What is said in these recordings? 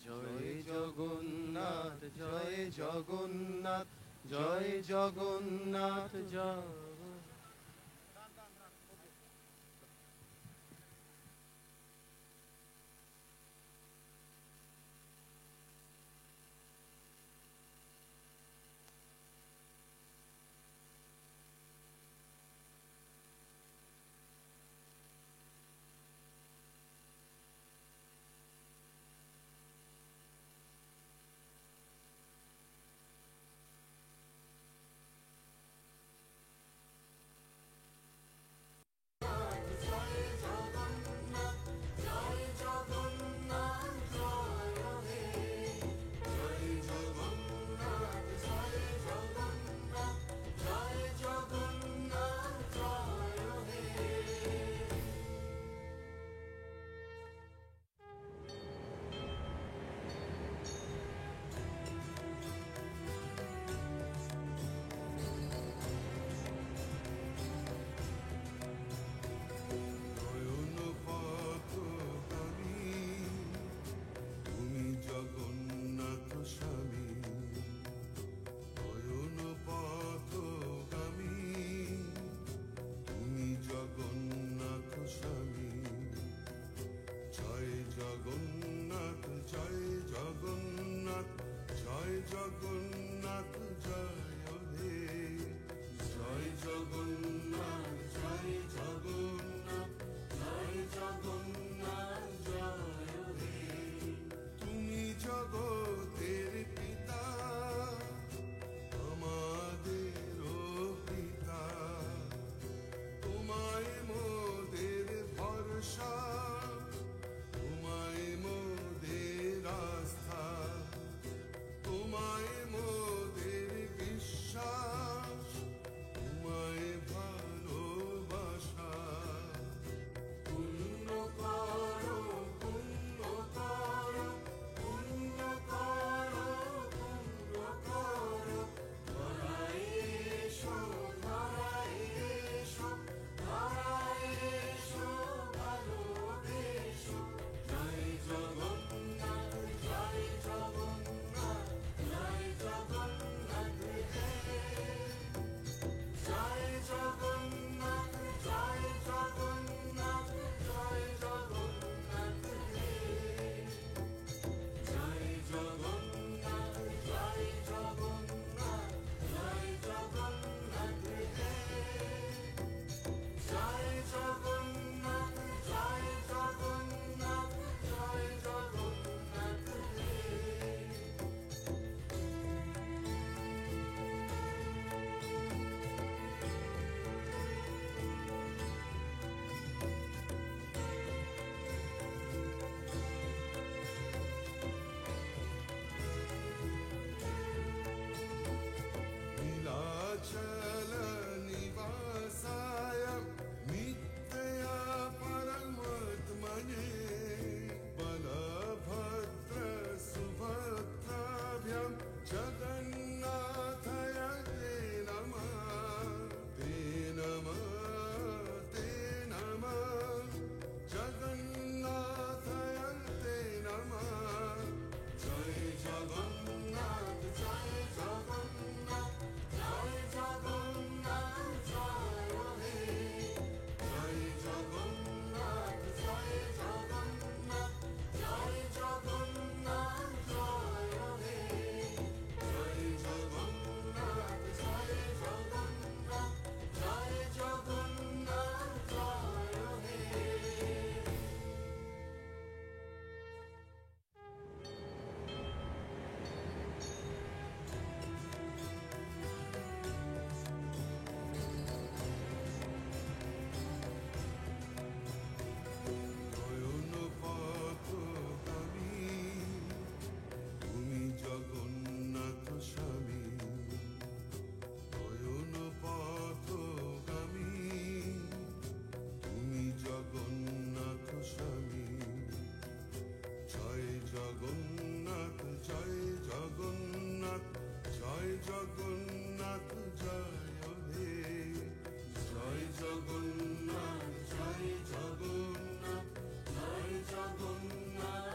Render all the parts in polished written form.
জয় জগন্নাথ জয় জগন্নাথ জয় জগন্নাথ জয়। জগন্নাথ জয় জগন্নাথ জয় জগন্নাথ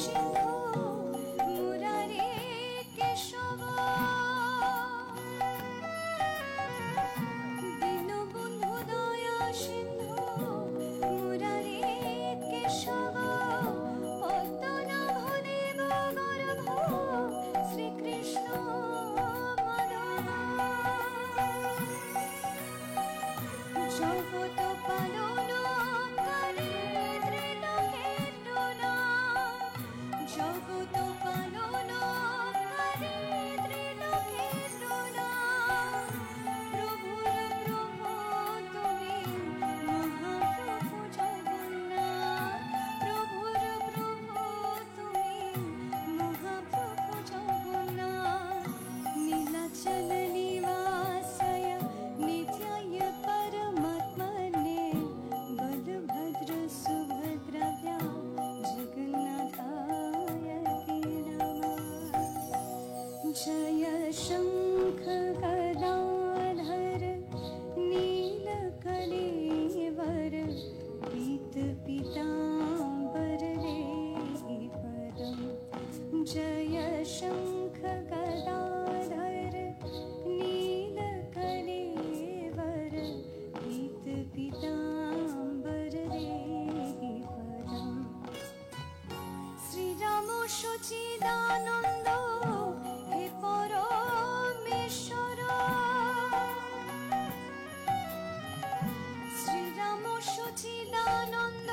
সিন্ধু মুরারে কেশব দীনবন্ধু দয়া সিন্ধু মুরারে কেশব পদ্মনাভ দেব গর্ভ শ্রীকৃষ্ণ মাধব জগত পালনকারী ত্রিলোকের ডোনা জগত পালনকারী ত্রিলোকের ডোনা প্রভুর প্রভু তুমি মহাপ্রভু জগন্নাথ প্রভুর প্রভু তুমি মহাপ্রভু জগন্নাথ নীলাচল নিবাসায় नित्याय परमात्मने बलभद्र सुभद्राभ्यां जगन्नाथाय ते नमः जय शंख गदाधर नीलकलेवर पीत पीताम्बर पदं जय शंख गदाधर नीलकलेवर पीत पीताम्बर पदं श्रीराम सच्चिदानन्द हे परमेश्वर श्रीराम सच्चिदानन्द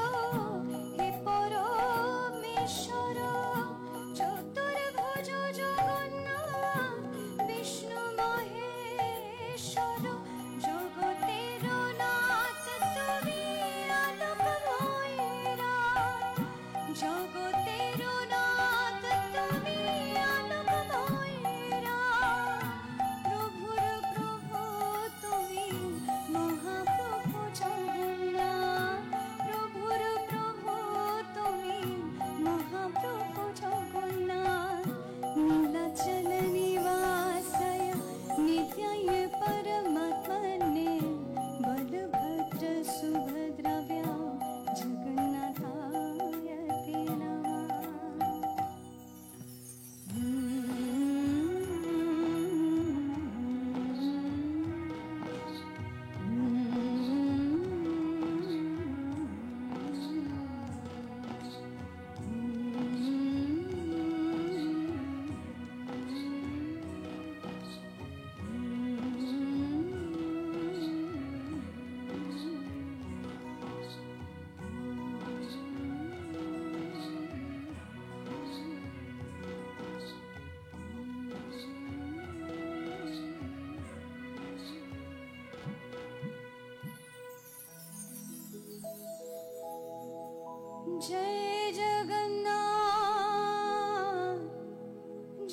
हे परमेश्वर चतुर्भुज जगन्नाथ विष्णु महेश्वर जगतेर नाथ तुमी आलोक भैरा जगतेर नाथ तुमी आलोक भैरा प्रभुर प्रभु तुमी महाप्रभु जगन्नाथ प्रभुर प्रभु तुमी महाप्रभु जगन्नाथ नीलाचल निवासाय नित्याय परमात्मने बलभद्र सुभद्राभ्यां जगन्नाथाय ते नमः जय जगन्नाथ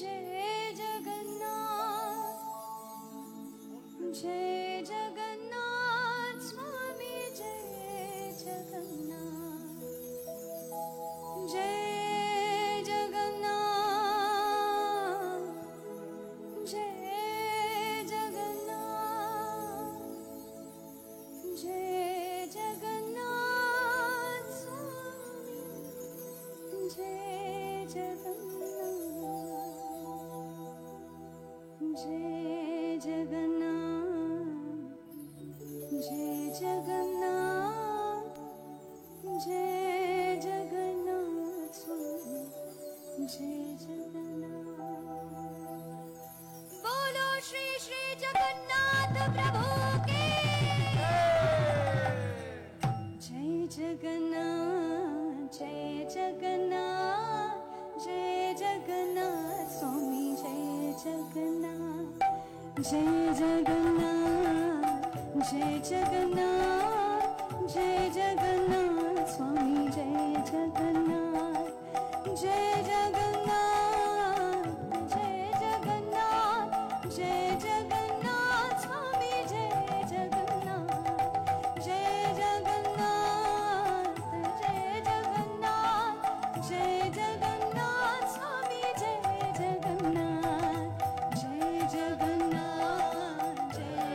जय जगन्नाथ जय जगन्नाथ स्वामी जय जगन्नाथ जय जगन्नाथ जय जगन्नाथ जय जगन्नाथ स्वामी जय जगन्नाथ जय जगन्नाथ जय जगन्नाथ जय जगन्नाथ स्वामी जय जगन्नाथ बोलो श्री श्री जगन्नाथ प्रभु के जय जगन्नाथ जय जगन्नाथ जय जगन्नाथ स्वामी जय जगन्नाथ जय जगन्नाथ जय जगन्नाथ जय जगन्नाथ स्वामी जय जगन्नाथ जय जगन्नाथ जय जगन्नाथ जय जगन्नाथ स्वामी जय जगन्नाथ जय जगन्नाथ जय जगन्नाथ जय जगन्नाथ स्वामी जय जगन्नाथ जय जगन्नाथ जय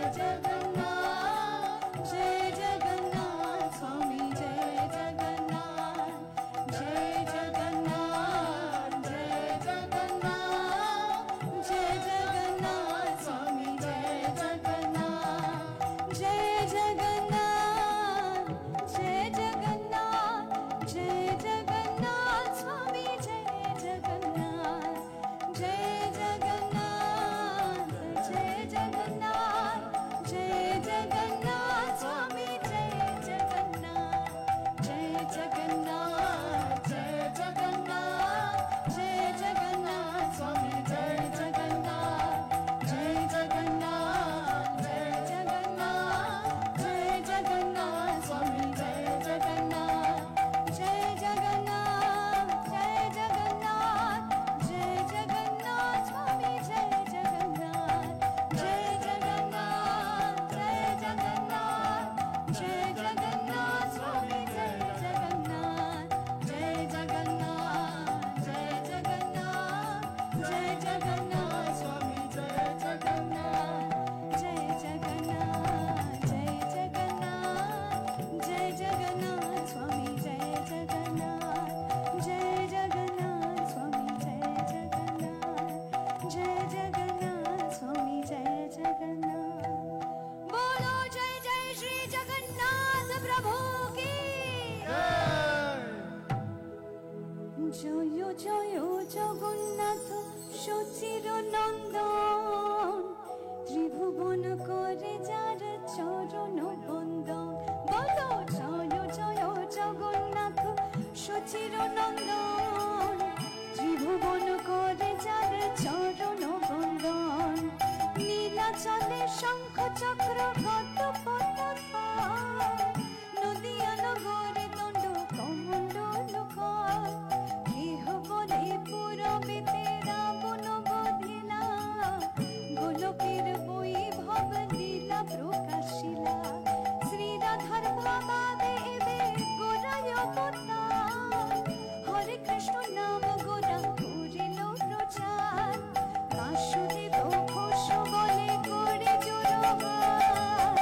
যার চরণ বন্দন। বলো জয় জয় জগন্নাথ সুচির নন্দন, ত্রিভুবন করে যার চরণ বন্দন। নীলাচলে শঙ্খ চক্র গত পতাকা, নদিয়া নগরে দণ্ড কমণ্ডল কর। কেহ বলে পুরবেতে রাবণ বধিলা, গোলকের বৈভব লীলা প্রকাশিলা। শ্রীরাধার ভাবাবে এবে গোরায় অবতার, হরে কৃষ্ণ নাম গোরা করিল প্রচার। বাসুদেব ঘোষ বলে করে জোড়হার,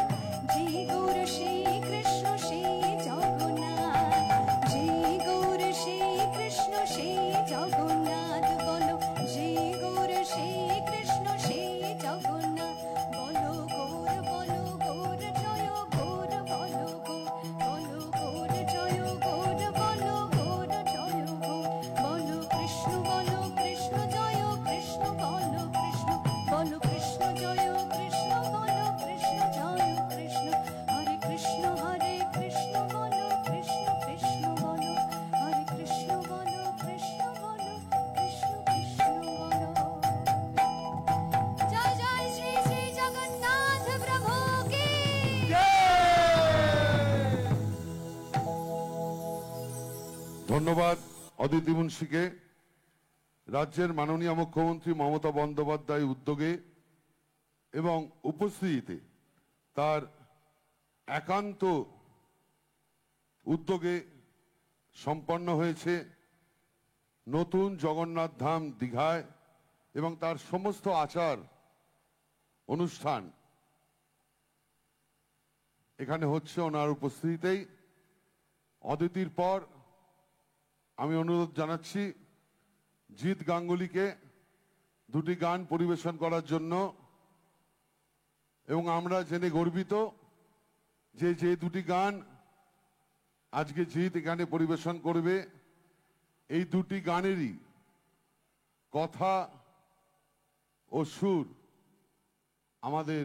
যে গৌর সেই কৃষ্ণ সেই জগন্নাথ, যে গৌর সেই কৃষ্ণ সেই জগন্নাথ। বলো যে গৌর সেই কৃষ্ণ সেই জগন্নাথ। বলো গৌর জয় গৌর, বলো গৌর জয় গৌর, বলো গৌর জয় গৌর। বলো কৃষ্ণ জয় কৃষ্ণ, বলো কৃষ্ণ জয় কৃষ্ণ, বলো কৃষ্ণ জয় কৃষ্ণ। হরে কৃষ্ণ বলো কৃষ্ণ কৃষ্ণ বলো, হরে কৃষ্ণ বলো কৃষ্ণ কৃষ্ণ বলো। জয় জয় শ্রী শ্রী জগন্নাথ প্রভু কি। ধন্যবাদ অদিতি মুন্সিকে। রাজ্যের মাননীয় মুখ্যমন্ত্রী মমতা বন্দ্যোপাধ্যায় উদ্যোগে এবং উপস্থিতিতে তার একান্ত উদ্যোগে সম্পন্ন হয়েছে নতুন জগন্নাথ ধাম দীঘায়, এবং তার সমস্ত আচার অনুষ্ঠান এখানে হচ্ছে ওনার উপস্থিতিতেই। অদিতির পর আমি অনুরোধ জানাচ্ছি জিৎ গাঙ্গুলিকে দুটি গান পরিবেশন করার জন্য, এবং আমরা জেনে গর্বিত যে যে দুটি গান আজকে জিৎ এখানে পরিবেশন করবে, এই দুটি গানেরই কথা ও সুর আমাদের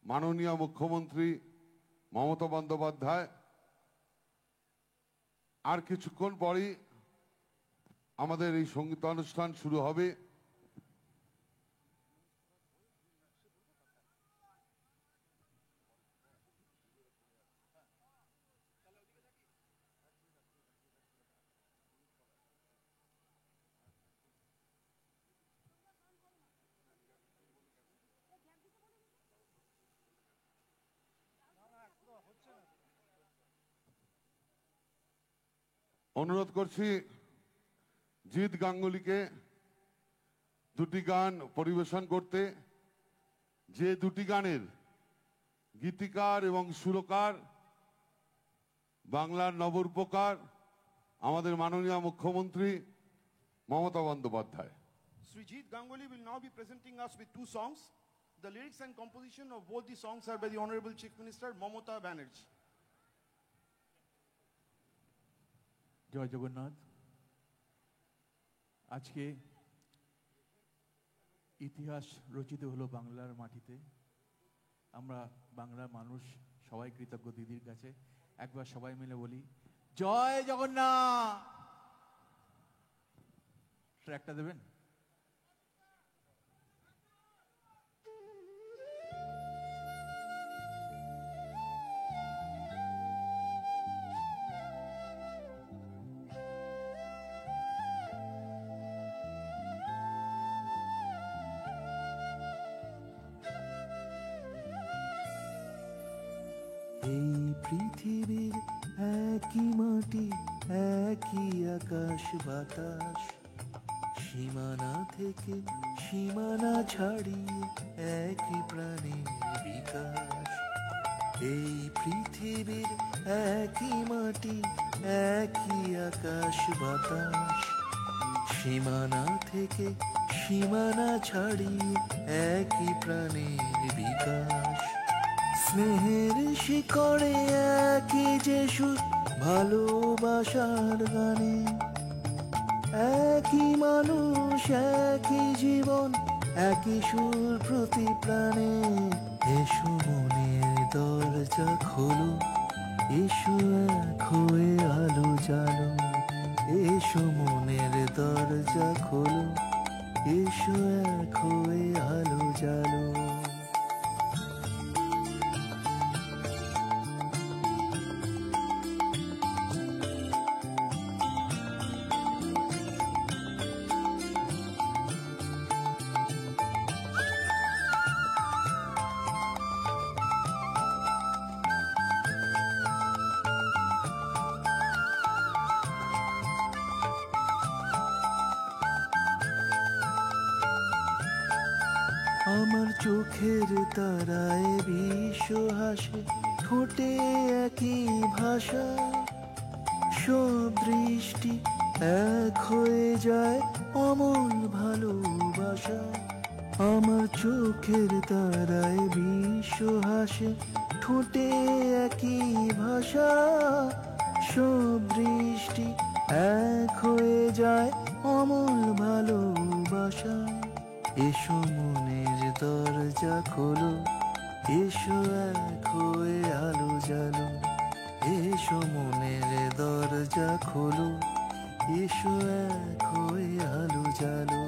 মাননীয় মুখ্যমন্ত্রী মমতা বন্দ্যোপাধ্যায়। আর কিছুক্ষণ পরেই আমাদের এই সঙ্গীতানুষ্ঠান শুরু হবে। অনুরোধ করছি জিৎ গাঙ্গুলিকে দুটি গান পরিবেশন করতে, যে দুটি গানের গীতিকার এবং সুরকার বাংলার নবরূপকার আমাদের মাননীয় মুখ্যমন্ত্রী Mamata Bandyopadhyay. Srijit Ganguly will now be presenting us with two songs. The lyrics and composition of both the songs are by the Honorable Chief Minister Mamata Banerjee. জয় জগন্নাথ। আজকে ইতিহাস রচিত হলো বাংলার মাটিতে। আমরা বাংলার মানুষ সবাই কৃতজ্ঞ দিদির কাছে। একবার সবাই মিলে বলি জয় জগন্নাথ। ট্র্যাকটা দেবেন? এই পৃথিবীর একই মাটি একই আকাশ বাতাস, সীমানা থেকে সীমানা ছাড়িয়ে একই প্রাণের বিকাশ। এই পৃথিবীর একই মাটি একই আকাশ বাতাস, সীমানা থেকে সীমানা ছাড়িয়ে একই প্রাণের বিকাশ। স্নেহের শিকড়ে একই যে সুর, ভালোবাসার গানে একই মানুষ একই জীবন, একই সুর প্রতি প্রাণে। এসো মনের দরজা খোলো, এসো এক হয়ে আলো জ্বালো। এসো মনের দরজা খোলো, এসো এক হয়ে আলো জ্বালো। আমার চোখের তারায় বিশ্ব হাসে, ঠোঁটে একই ভাষা। সব দৃষ্টি এক হয়ে যায় অমল ভালোবাসা। আমার চোখের তারায় বিশ্ব হাসে, ঠোঁটে একই ভাষা। সব দৃষ্টি এক হয়ে যায় অমল ভালোবাসা। এসো মনের দরজা খোলো, এসো এক হয়ে আলো জ্বালো। এসো মনের দরজা খোলো, এসো এক হয়ে আলো জ্বালো।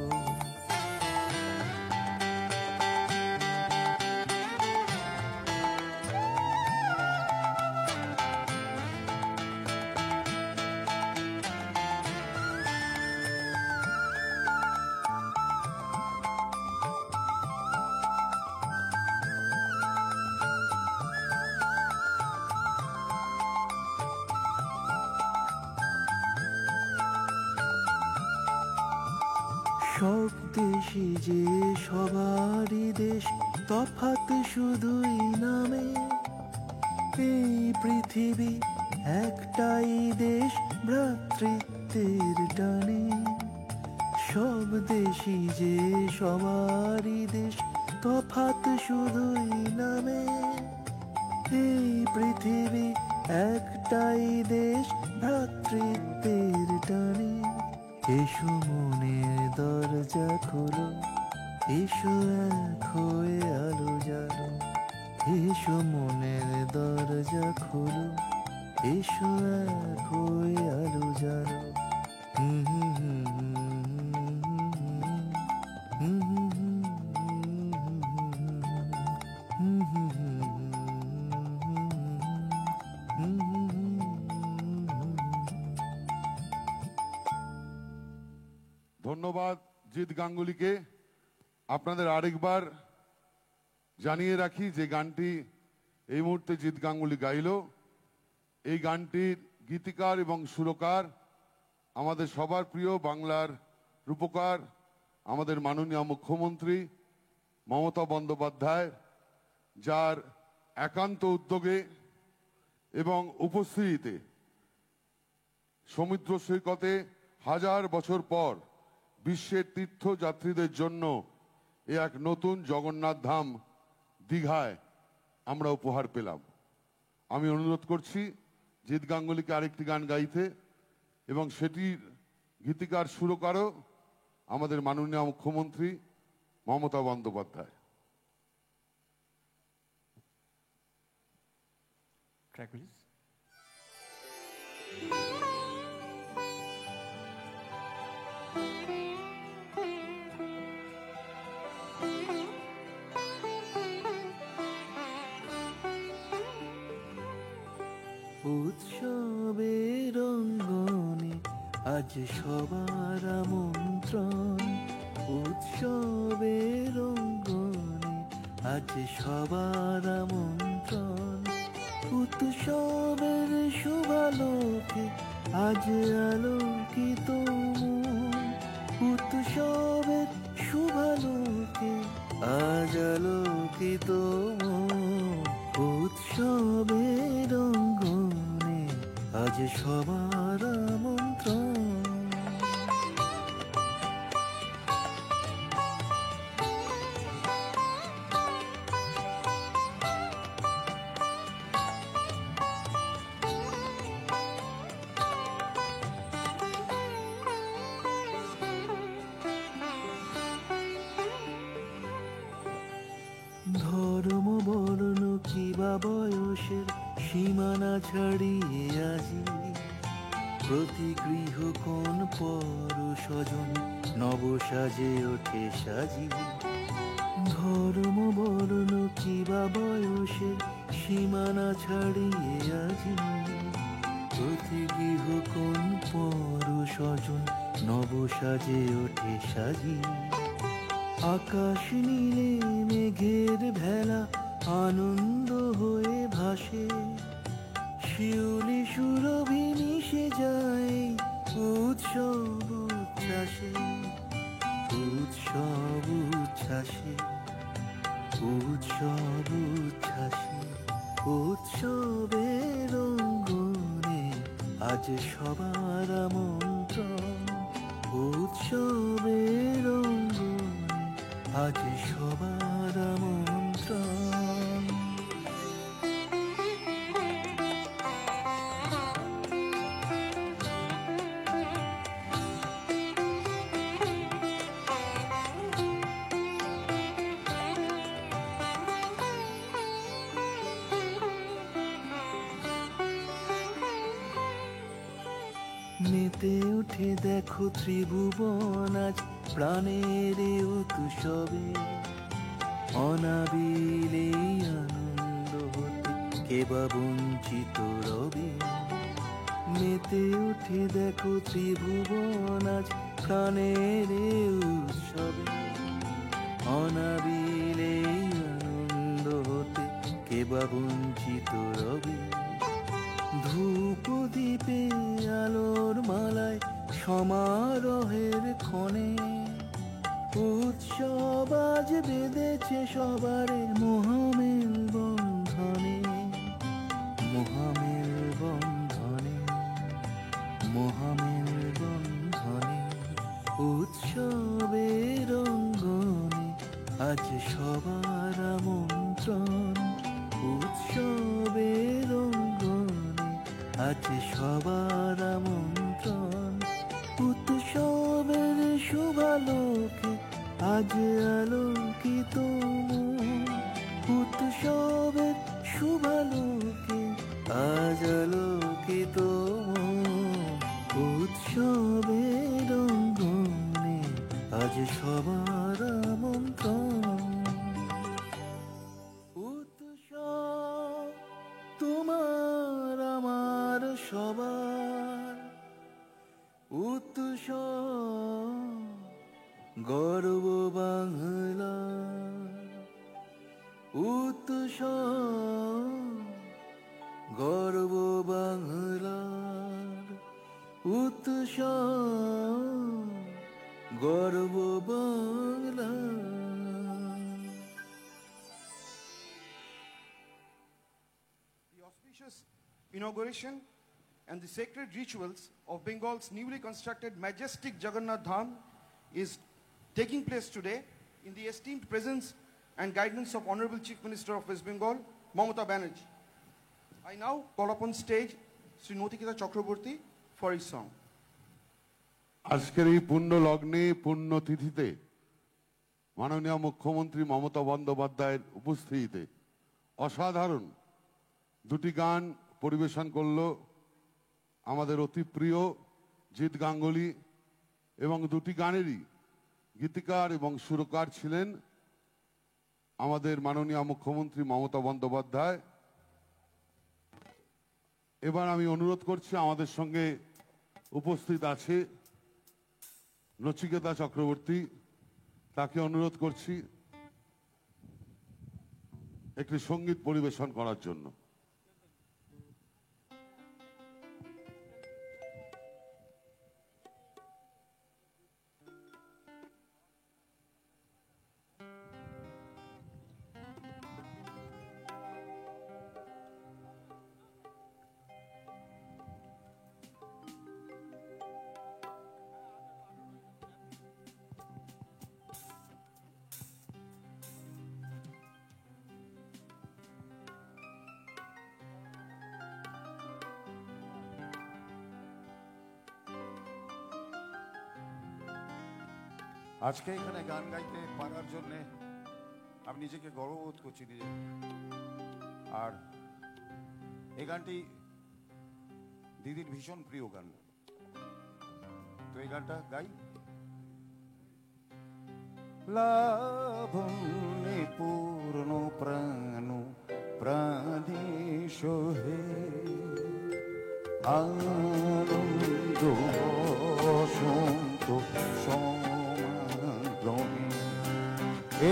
সব দেশই যে সবারই দেশ, তফাৎ শুধুই নামে। এই পৃথিবী একটাই দেশ, ভ্রাতৃত্বের টানে। সব দেশই যে সবারই দেশ, তফাৎ শুধুই নামে। এই পৃথিবী একটাই দেশ, ভ্রাতৃত্বের টানে। এসো মনের দরজা খোলো, এসো এক হয়ে আলো জ্বালো। এসো মনের দরজা খোলো, এসো এক হয়ে আলো জ্বালো। ধন্যবাদ জিৎ গাঙ্গুলিকে। আপনাদের আরেকবার জানিয়ে রাখি যে গানটি এই মুহূর্তে জিৎ গাঙ্গুলি গাইল, এই গানটির গীতিকার এবং সুরকার আমাদের সবার প্রিয় বাংলার রূপকার আমাদের মাননীয় মুখ্যমন্ত্রী মমতা বন্দ্যোপাধ্যায়, যার একান্ত উদ্যোগে এবং উপস্থিতিতে সমুদ্র সৈকতে হাজার বছর পর বিশ্বের তীর্থযাত্রীদের জন্য এ এক নতুন জগন্নাথ ধাম দীঘায় আমরা উপহার পেলাম। আমি অনুরোধ করছি জিৎ গাঙ্গুলিকে আরেকটি গান গাইতে, এবং সেটির গীতিকার সুরকারও আমাদের মাননীয় মুখ্যমন্ত্রী মমতা বন্দ্যোপাধ্যায়। Track please. উৎসবের অঙ্গনে আজ সবার আমন্ত্রণ। উৎসবের অঙ্গনে আজ সবার আমন্ত্রণ। উৎসবের শুভালোকে আজ আলোকিত মন। উৎসবের শুভালোকে আজ আলোকিত মন। উৎসবের অঙ্গনে আজ সবার আমন্ত্রণ। ধর্ম কিবা বয়সের সীমানা ছাড়িয়ে আজি প্রতি গৃহ কোন পর স্বজন নবসাজে ওঠে সাজি ধর্ম বর্ণ কিবা বয়সের সীমানা ছাড়িয়ে আজি প্রতি গৃহ কোন পর স্বজন নবসাজে ওঠে সাজি আকাশ নীলে মেঘের ভেলা আনন্দ হয়ে ভাসে শিউলি সুরভি মিশে যায় উৎসব উচ্ছ্বাসে উৎসব উচ্ছ্বাসে উৎসব উচ্ছ্বাসে উৎসবের অঙ্গনে আজ সবার আমন্ত্রণ উৎসবের অঙ্গনে আজ সবার আমন্ত্রণ মেতে উঠে দেখো ত্রিভুবন আজ প্রাণের উৎসবে অনাবিলে আনন্দ হতে কেবা বঞ্চিত রবে মেতে উঠে দেখো ত্রিভুবন আজ প্রাণের উৎসবে অনাবিলে আনন্দ হতে কেবা বঞ্চিত রবে ধূপ দ্বীপে আলোর মালায় সমারোহের ক্ষণে উৎসব আজ বেঁধেছে সবারে মহামেল বন্ধনে মহামেল বন্ধনে মহামেল বন্ধনে উৎসবের অঙ্গনে আজ সবার আমন্ত্রণ উৎসবের অঙ্গনে আজ সবার আমন্ত্রণ উৎসবের শুভালোকে আজ আলোকিত মন উৎসবের শুভালোকে আজ আলোকিত মন উৎসবের অঙ্গনে আজ সবার আমন্ত্রণ উৎসব তোমার আমার সবার উৎসব গর্ব বাংলা উৎসব গর্ব বাংলার উৎসব গর্ব Bangla The auspicious inauguration and the sacred rituals of Bengal's newly constructed majestic Jagannath Dham is taking place today in the esteemed presence and guidance of Honorable Chief Minister of West Bengal, Mamata Banerjee. I now call upon stage Sri Natiketa Chakraborty for his song. আজকের এই পুণ্য লগ্নে পুণ্য তিথিতে মাননীয় মুখ্যমন্ত্রী মমতা বন্দ্যোপাধ্যায়ের উপস্থিতিতে অসাধারণ দুটি গান পরিবেশন করলো আমাদের অতি প্রিয় জিৎ গাঙ্গুলি এবং দুটি গানেরই গীতিকার এবং সুরকার ছিলেন আমাদের মাননীয় মুখ্যমন্ত্রী মমতা বন্দ্যোপাধ্যায়। এবার আমি অনুরোধ করছি আমাদের সঙ্গে উপস্থিত আছে নচিকেতা চক্রবর্তী, তাকে অনুরোধ করছি একটি সঙ্গীত পরিবেশন করার জন্য। আজকে এখানে গান গাইতে পারার জন্য আমি নিজেকে গর্ববোধ করছি নিজে। আর এই গানটি দিদির ভীষণ প্রিয় গান, তো এই গানটা গাই। লাবণ্যে পূর্ণ প্রাণ প্রাণেশ হে, আনন্দ বসন্ত সমাগমে,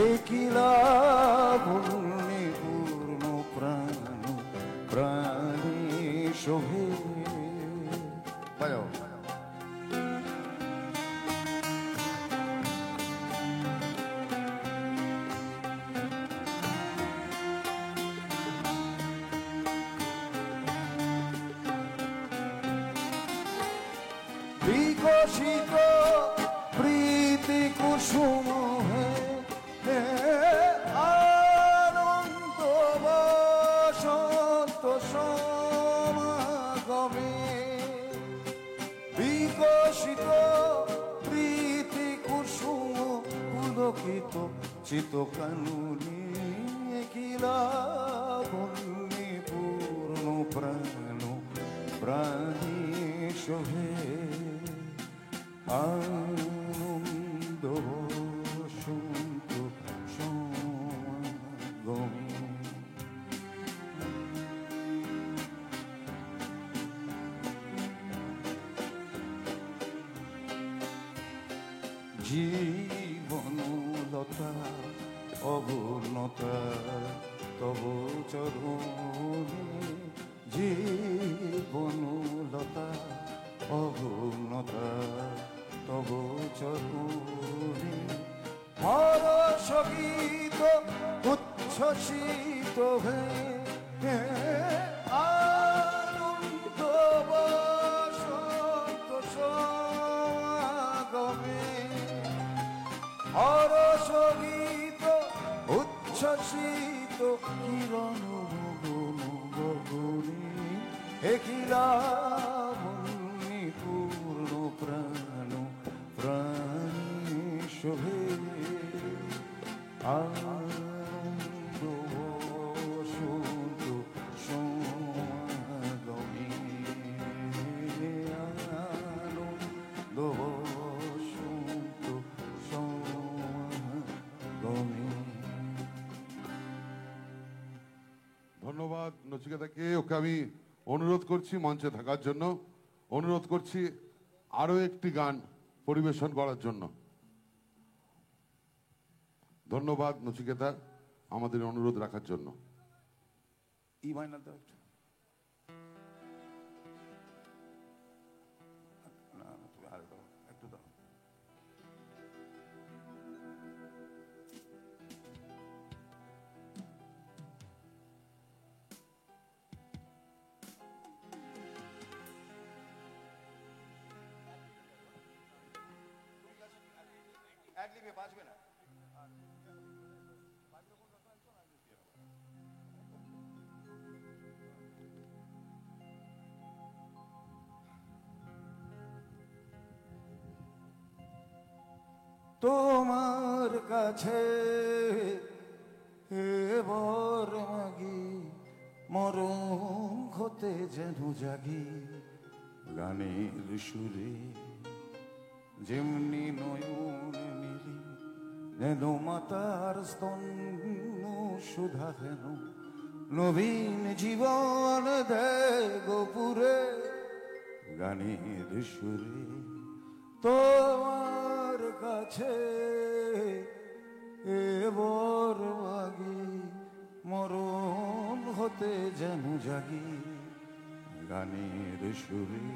একই লাবণ্যে পূর্ণ প্রাণ প্রাণেশ হে। বাজাও। বিকশিত প্রীতি কুসুম হে, আনন্দ বসন্ত সমাগমে, বিকশিত প্রীতি কুসুম পুলকিত চিত্তকাননে, কি লাবণ্যে পূর্ণ প্রাণ প্রাণেশ হে, আনন্দ বসন্ত সমাগমে। জীবনলতা অবনতা তব চরণে, জীবনলতা অবনতা তব চরণে, হরষ গীত উচ্ছ্বসিত হয়ে, আনন্দ বসন্ত সমাগমে, হরষ গীত উচ্ছ্বসিত কিরণ গগন গগনে, একই লাবণ্যে পূর্ণ প্রাণ প্রাণেশ হে, আনন্দ বসন্ত সমাগমে, আনন্দ বসন্ত সমাগমে। ধন্যবাদ নচিকেতাকে। ওকে আমি অনুরোধ করছি মঞ্চে থাকার জন্য, অনুরোধ করছি আরো একটি গান পরিবেশন করার জন্য। ধন্যবাদ নচিকেতা আমাদের অনুরোধ রাখার জন্য। ই মাইনার দাও একটু। না, তুমি আরে দাও, একটু দাও। অ্যাডলিবে বাজবে না। তোমার কাছে এবার মাগি, মরণ হতে যেন জাগি, গানের সুরে যেমনি নয়ন মিলি, যেন মাতার স্তন্য সুধা হেন, নবীন জীবন দেয় গোপুরে, গানের সুরে তোমার কাছে এবার মাগি, মরণ হতে যেন জাগি, গানের সুরে।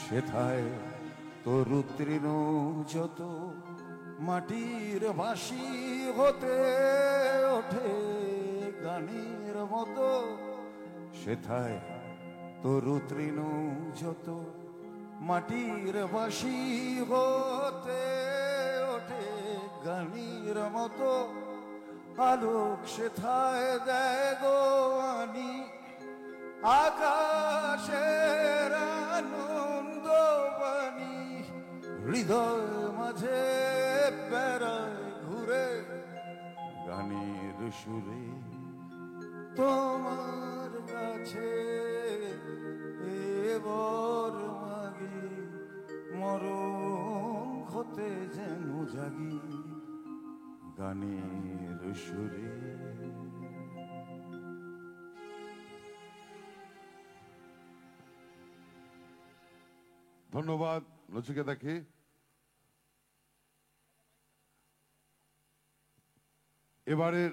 সেথায় তরু তৃণ যত মাটির বাঁশি হতে ওঠে গানের মতো, সেথায় তরু তৃণ যত মাটির বাঁশি হতে ওঠে গানের মতো, আলোক সেথায় দেয় গো আনি, আকাশের আনন্দ বাণী, হৃদয় মাঝে বেড়ায় সুরে তোমার কাছে এবার মাগি মরণ হতে যেন জাগি গানের সুরে। ধন্যবাদ নচিকেতাকে। এবারের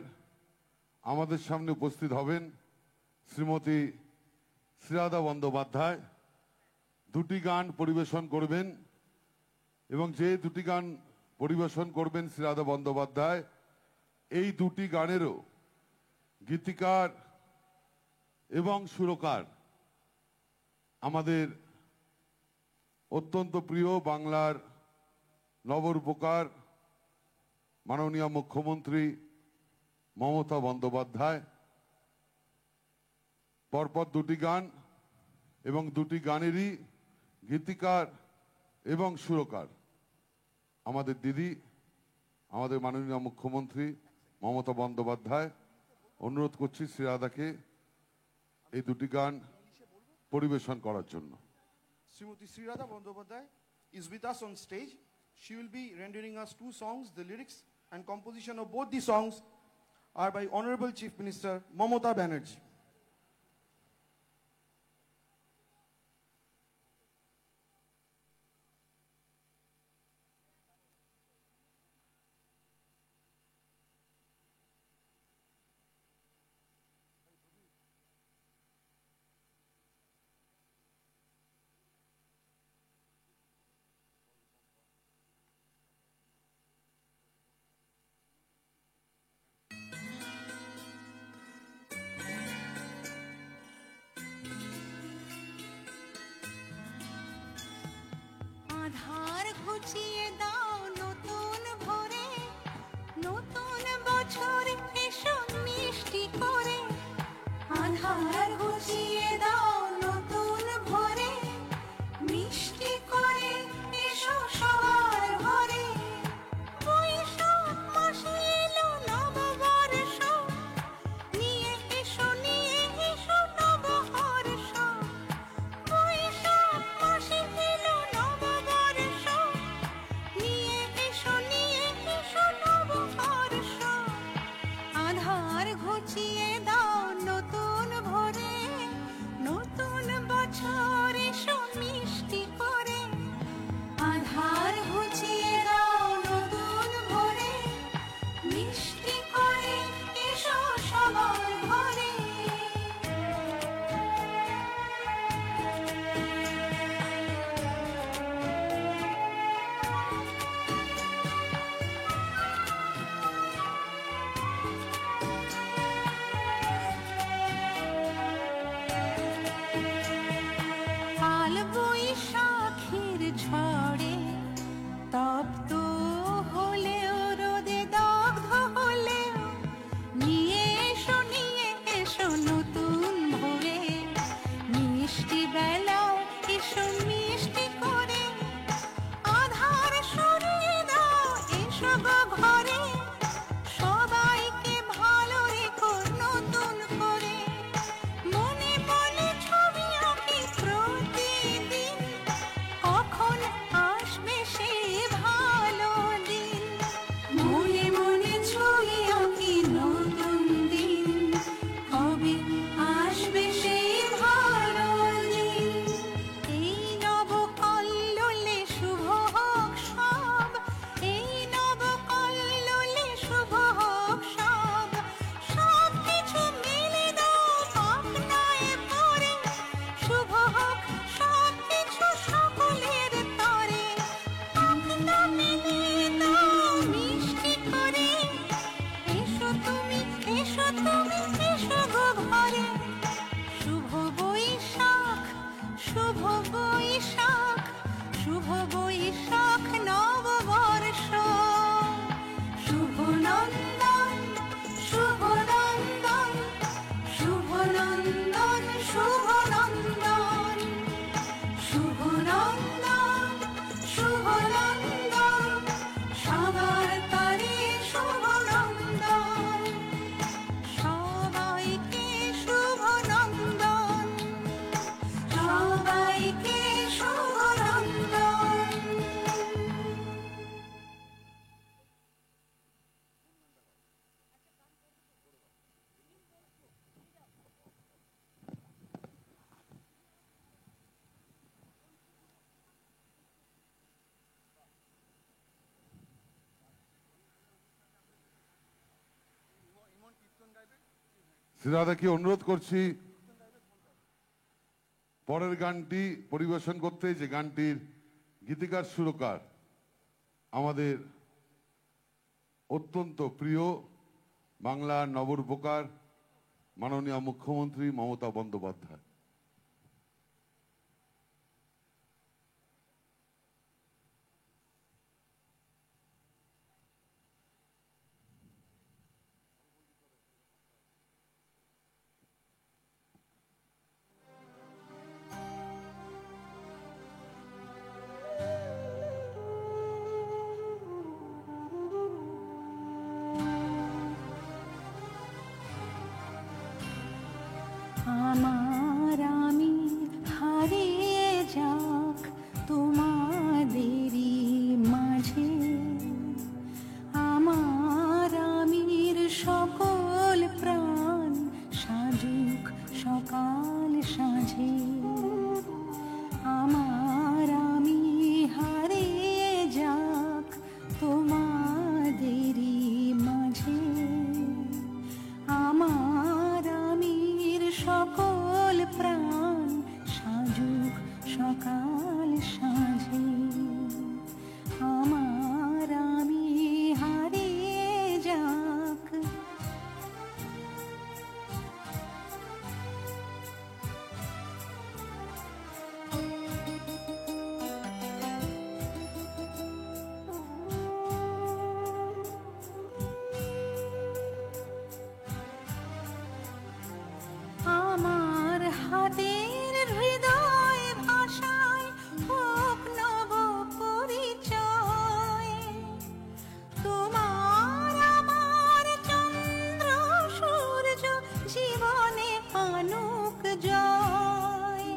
আমাদের সামনে উপস্থিত হবেন শ্রীমতী শ্রীরাধা বন্দ্যোপাধ্যায়। দুটি গান পরিবেশন করবেন এবং যে দুটি গান পরিবেশন করবেন শ্রীরাধা বন্দ্যোপাধ্যায়, এই দুটি গানেরও গীতিকার এবং সুরকার আমাদের অত্যন্ত প্রিয় বাংলার নবরূপকার মাননীয় মুখ্যমন্ত্রী মমতা বন্দ্যোপাধ্যায়। পরপর দুটি গান এবং দুটি গানেরই গীতিকার এবং সুরকার আমাদের দিদি, আমাদের মাননীয় মুখ্যমন্ত্রী মমতা বন্দ্যোপাধ্যায়। অনুরোধ করছি শ্রীরাধাকে এই দুটি গান পরিবেশন করার জন্য। Srimati Sriradha Bandyopadhyay is with us on stage. She will be rendering us two songs. The lyrics and composition of both the songs are by Honorable Chief Minister Mamata Banerjee. আধার ঘুচিয়ে দাও নতুন ভোরে, নতুন বছর এসো মিষ্টি করে। আধার ঘুচিয়ে দাও নতুন ভোরে, মিষ্টি করে এসো সবার ঘরে। বৈশাখ মাসে এলো নববর্ষ, নিয়ে এসো নবহর্ষ। বৈশাখ মাসে এলো নববর্ষ, নিয়ে শ্রীরাধাকে অনুরোধ করছি পরের গানটি পরিবেশন করতে, যে গানটির গীতিকার সুরকার আমাদের অত্যন্ত প্রিয় বাংলার নবরূপকার মাননীয় মুখ্যমন্ত্রী মমতা বন্দ্যোপাধ্যায়। আমার আমি হারিয়ে যাক তোমাদেরই মাঝে, আমার আমির সকল প্রাণ সাজুক সকাল সাঁঝে, আমার আমি হারিয়ে যাক তোমাদেরই মাঝে, আমার আমির সকল প্রাণ সাজুক সকাল সাঁঝে, আমার আমি হারিয়ে যাক। আমার হাতের হৃদয় ভাষায় হোক নব পরিচয়, তোমার আমার চন্দ্র সূর্য জীবনে আনুক জয়,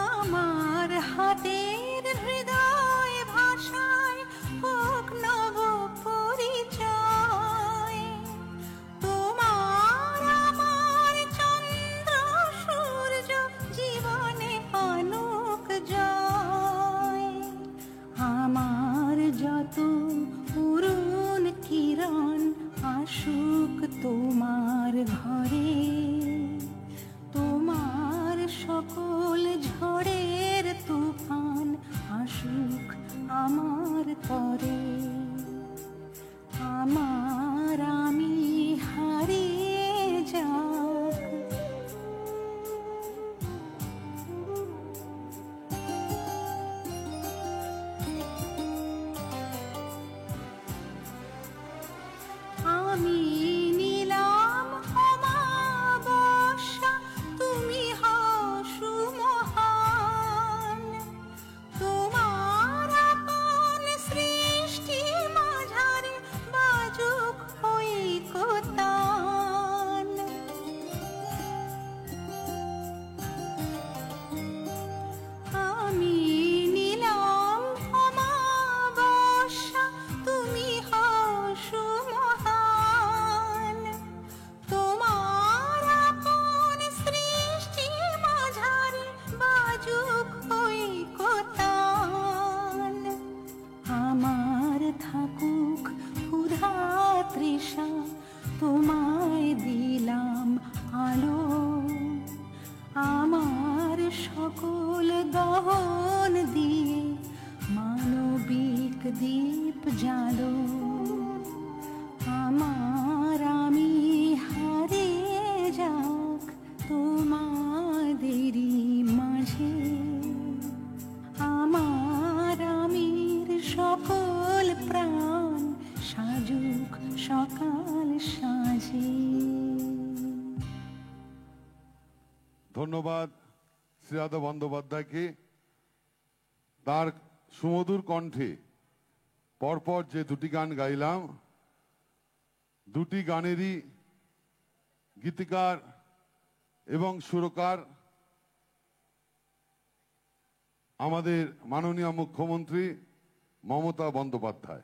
আমার হাতের হৃদয় ভাষায় হোক নব পরিচয়, তোমার আমার চন্দ্র সূর্য জীবনে আনুক জয়, আমার যত অরুণ কিরণ আসুক তোমার ঘরে, তোমার সকল ঝড়ের তুফান আসুক আমার তরে, আমার আমি হারিয়ে যাক। আমি নিলাম অমাবস্যা, তুমি হও সুমহান, তোমার আপন সৃষ্টি মাঝারে বাজুক ঐকতান, আমি নিলাম অমাবস্যা, তুমি হও সুমহান, তোমার আপন সৃষ্টি মাঝারে বাজুক ঐকতান, আমার থাকুক ক্ষুধা তৃষা, তোমায় দিলাম আলো, আমার সকল দহন দিয়ে মানবিক দীপ জালো, আমার আমি হারিয়ে যাক তোমাদেরই মাঝে, আমার আমির সকল প্রাণ সাজুক সকাল সাঁঝে। ধন্যবাদ শ্রীরাধা বন্দ্যোপাধ্যায়কে। তার সুমধুর কণ্ঠে পরপর যে দুটি গান গাইলাম, দুটি গানেরই গীতিকার এবং সুরকার আমাদের মাননীয় মুখ্যমন্ত্রী Mamata Bandyopadhyay.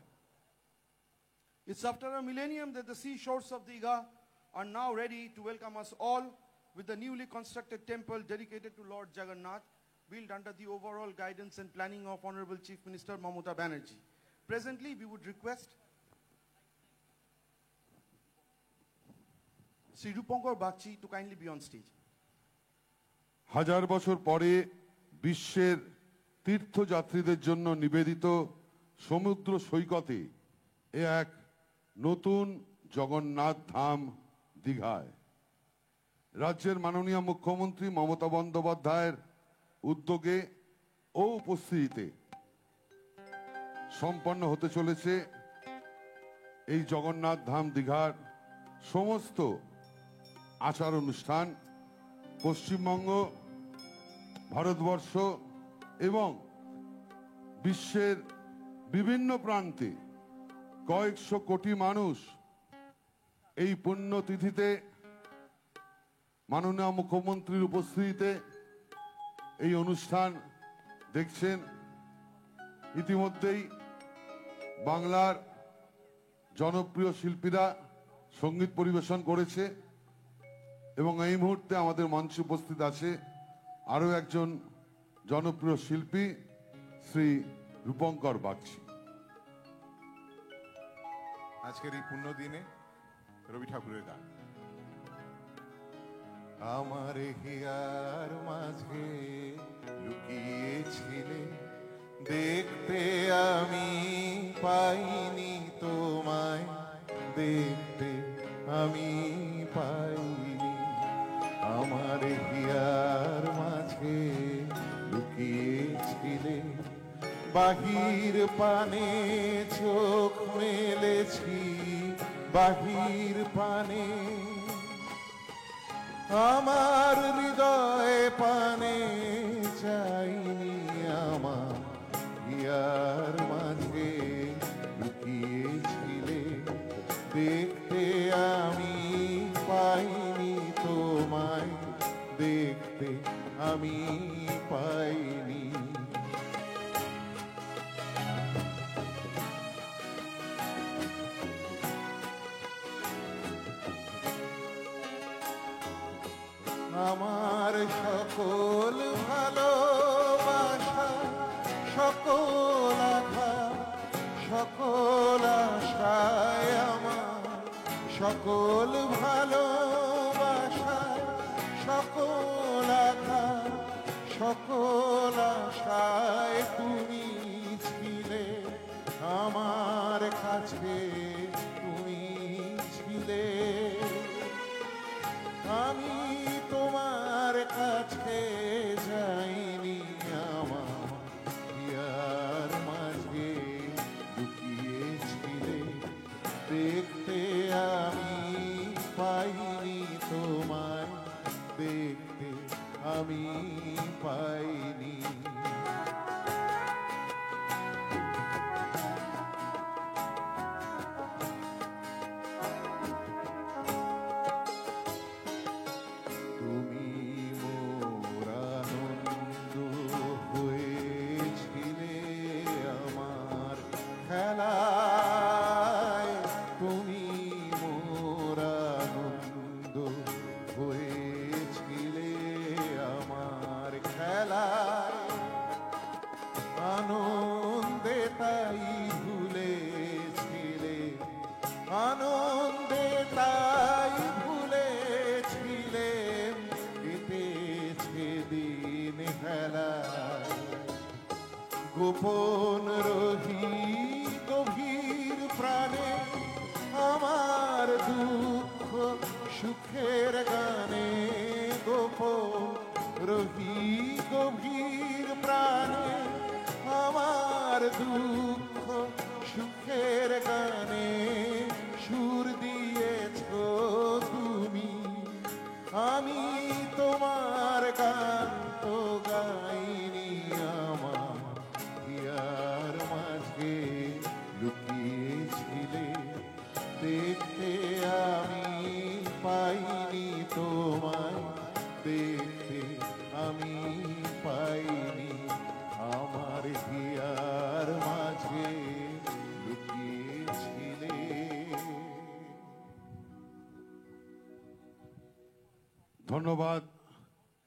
It's after a millennium that the seashores of Digha are now ready to welcome us all with the newly constructed temple dedicated to Lord Jagannath, built under the overall guidance and planning of Honorable Chief Minister Mamata Banerjee. Presently, we would request Sri Rupankar Bagchi to kindly be on stage. হাজার বছর পরে বিশ্বের তীর্থযাত্রীদের জন্য নিবেদিত সমুদ্র সৈকতে এ এক নতুন জগন্নাথ ধাম দীঘায় রাজ্যের মাননীয় মুখ্যমন্ত্রী মমতা বন্দ্যোপাধ্যায়ের উদ্যোগে ও উপস্থিতিতে সম্পন্ন হতে চলেছে এই জগন্নাথ ধাম দীঘার সমস্ত আচার অনুষ্ঠান। পশ্চিমবঙ্গ, ভারতবর্ষ এবং বিশ্বের বিভিন্ন প্রান্তে কয়েকশো কোটি মানুষ এই পুণ্যতিথিতে মাননীয় মুখ্যমন্ত্রীর উপস্থিতিতে এই অনুষ্ঠান দেখছেন। ইতিমধ্যেই বাংলার জনপ্রিয় শিল্পীরা সঙ্গীত পরিবেশন করেছে এবং এই মুহূর্তে আমাদের মঞ্চে উপস্থিত আছে আরো একজন জনপ্রিয় শিল্পী শ্রী রূপঙ্কর বাগচি। আজকের এই পুণ্য দিনে রবি ঠাকুরের গান। আমার হিয়ার মাঝে লুকিয়েছিলে, দেখতে আমি পাইনি তোমায়, দেখতে আমি পাইনি। আমার হিয়ার মাঝে লুকিয়েছিলে, বাহির পানে চোখ মেলেছি, বাহির পানে আমার হৃদয় পানে চাইনি। আমার হিয়ার মাঝে লুকিয়েছিলে, দেখতে আমি পাইনি তোমায়, দেখতে আমি পাইনি। আমার সকল ভালোবাসা, সকল আশা, সকল আশায় আমার সকল ভালোবাসা, সকল আশা, সকল আশায় তুমি ছিলে আমার কাছে, তুমি ছিলে। আমি তোমার কাছে যাইনি, আমার হিয়ার মাঝে লুকিয়েছিলে, দেখতে আমি পাইনি তোমায়, দেখতে আমি পাইনি। আনন্দে তাই ভুলেছিলে, আনন্দে তাই ভুলেছিলে, কেটেছে দিন খেলায়। গোপন রহি গভীর প্রাণে আমার দুঃখ সুখের গানে, গোপন রহি গভীর প্রাণে আমার দুঃখ সুখের গানে সুর দিয়েছ তুমি। আমি তোমার গান তো গাইনি, আমার হিয়ার মাঝে লুকিয়েছিলে, দেখতে আমি পাইনি তোমায়, দেখতে আমি পাইনি। আমার হিয়ার মাঝে লুকিয়েছিলে। ধন্যবাদ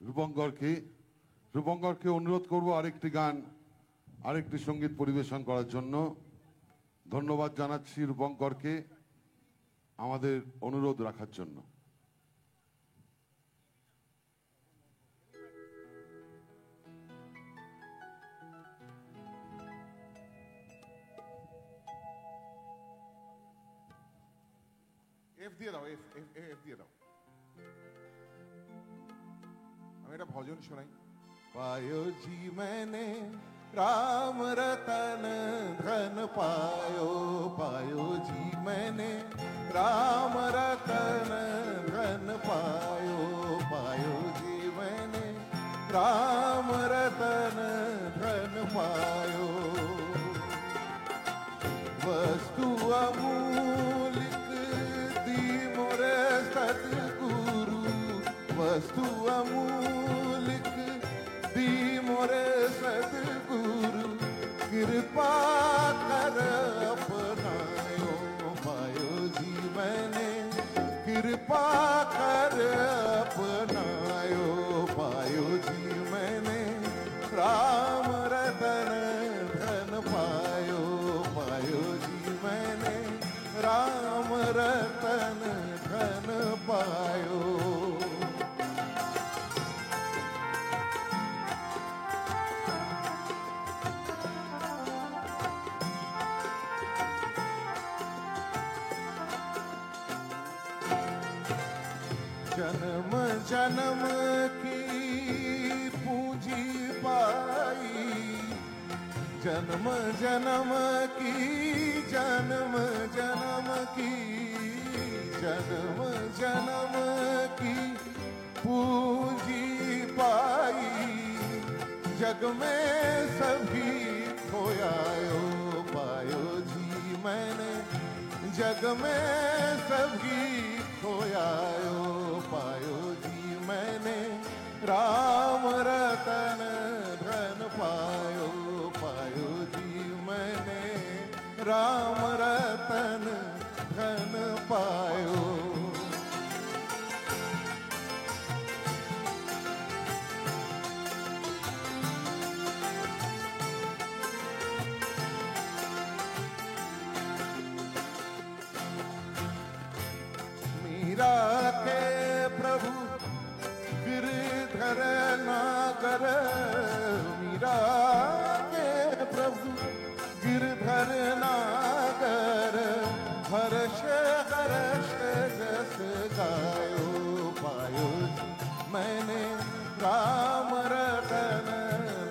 রূপঙ্করকে। রূপঙ্করকে অনুরোধ করব আরেকটি গান, আরেকটি সঙ্গীত পরিবেশন করার জন্য। ধন্যবাদ জানাচ্ছি রূপঙ্করকে আমাদের অনুরোধ রাখার জন্য। দিয়ে দাও, এফ এফ এফ দিয়ে দাও। আমি একটা ভজন শোনাই। पायो जी मैंने राम रतन धन पायो, पायो जी मैंने राम रतन धन पायो, पायो जी मैंने राम रतन धन पायो। वस्तु अमूलिक दी मोरे सतगुरु, वस्तु अमूलिक दी मोरे सतगुरु, कृपा कर अपनायो, पायो जी मैंने कृपा कर अपनायो, पायो जी मैंने राम रतन धन पायो, पायो जी मैंने राम रतन धन पायो। जन्म जन्म की पूंजी पाई, जन्म जन्म की, जन्म जन्म की, जन्म जन्म की पूंजी पाई। जग में सभी खोयायो, पायो जी मैंने जग में सभी खोयायो, पायो जी मैंने राम रतन धन पायो, पायो जी मैंने राम रतन धन पायो। मीरा के प्रभु गिरधर नागर, मीरा के प्रभु गिरधर नागर, हर्ष हर्ष जस गायो, पायो जी मैंने राम रतन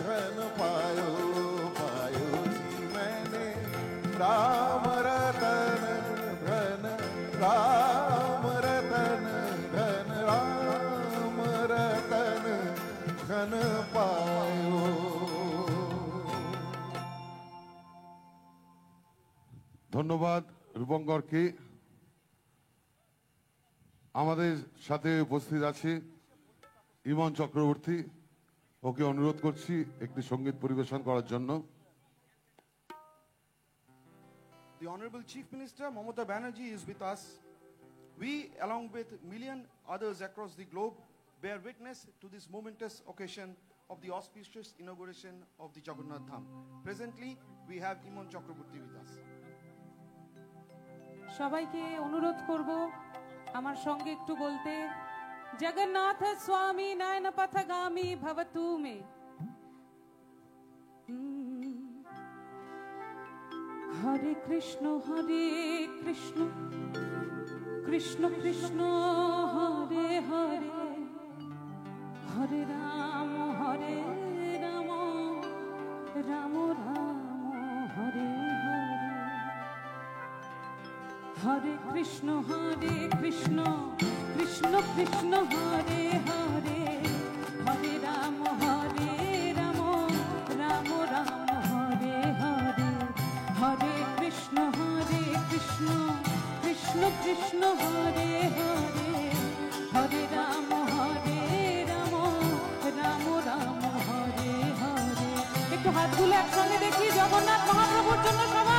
धन पायो, पायो जी मैंने राम रतन धन, राम रतन धन, राम रतन धन पायो। ধন্যবাদ রূপঙ্করকে। আমাদের সাথে উপস্থিত আছে ইমন চক্রবর্তী, ওকে অনুরোধ করছি একটি সঙ্গীত পরিবেশন করার জন্য। The Honorable Chief Minister Mamata Banerjee is with us. We, along with million others across the globe, bear witness to this momentous occasion of the auspicious inauguration of the Jagannath Dham. Presently, we have Imon Chakraborty with us. সবাইকে অনুরোধ করব আমার সঙ্গে একটু বলতে, জগন্নাথ স্বামী নয়ন পথগামী ভবতু মে। হরে কৃষ্ণ কৃষ্ণ কৃষ্ণ হরে হরে, হরে রাম রাম রাম হরে হরে। হরে কৃষ্ণ কৃষ্ণ কৃষ্ণ হরে হরে, হরে রাম রাম রাম হরে হরে। হরে কৃষ্ণ কৃষ্ণ কৃষ্ণ হরে হরে, হরে রাম রাম রাম হরে হরে। একটু হাতগুলো একসঙ্গে দেখি জগন্নাথ মহাপ্রভুর জন্য সবাই।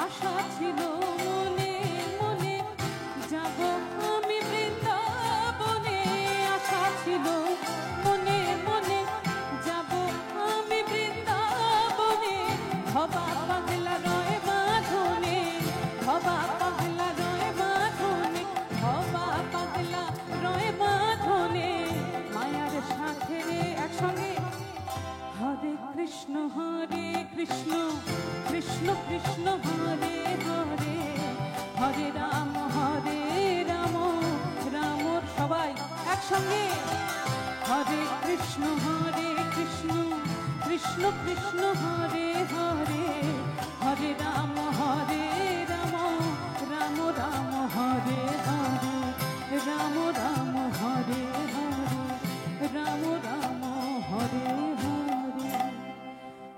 আশা ছিল মনে মনে যাব আমি বৃন্দাবনে, আশা ছিল মনে মনে যাব আমি বৃন্দাবনে। ভবা পাগলা রয় বাঁধনে, ভবা পাগলা রয় বাঁধনে, ভবা পাগলা একসঙ্গে হরে কৃষ্ণ কৃষ্ণ কৃষ্ণ হরে হরে হরে রাম রাম রাম হরে হরে রাম রাম হরে হরে রাম রাম হরে হরে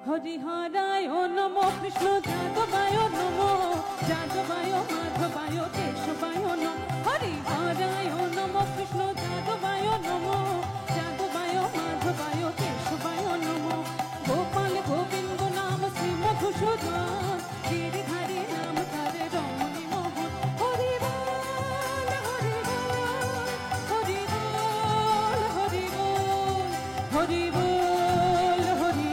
হরিহরায় নমো কৃষ্ণ যাদবায় নমো যাদবায় মাধবায় কেশবায় নমো হরিহরায় নমো কৃষ্ণ যাদবায় নমো যাদবায় মাধবায় কেশবায় নমো গোপাল গোবিন্দ নাম শ্রী মধুসূদন গিরিধারী নাম তারে রমণী মোহন হরি বল হরি বল হরি বল হরি বল হরি বল হরি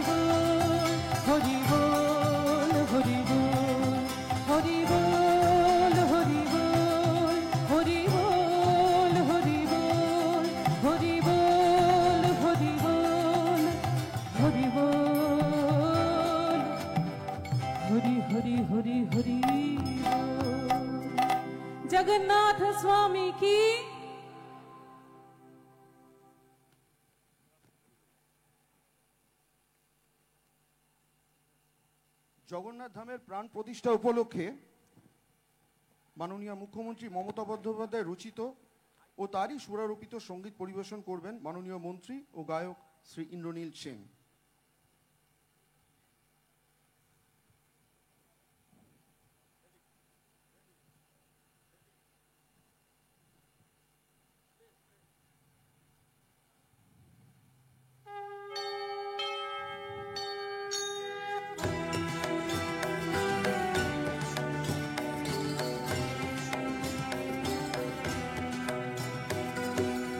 বল হরি বল হরি বল হরি বল হরি বল হরি বল হরি বল হরি বল হরি বল হরি বল হরি হরি হরি হরি জগন্নাথ স্বামী কি জগন্নাথ ধামের প্রাণ প্রতিষ্ঠা উপলক্ষে মাননীয় মুখ্যমন্ত্রী মমতা বন্দ্যোপাধ্যায় রচিত ও তারই সুরারোপিত সঙ্গীত পরিবেশন করবেন মাননীয় মন্ত্রী ও গায়ক শ্রী ইন্দ্রনীল সেন।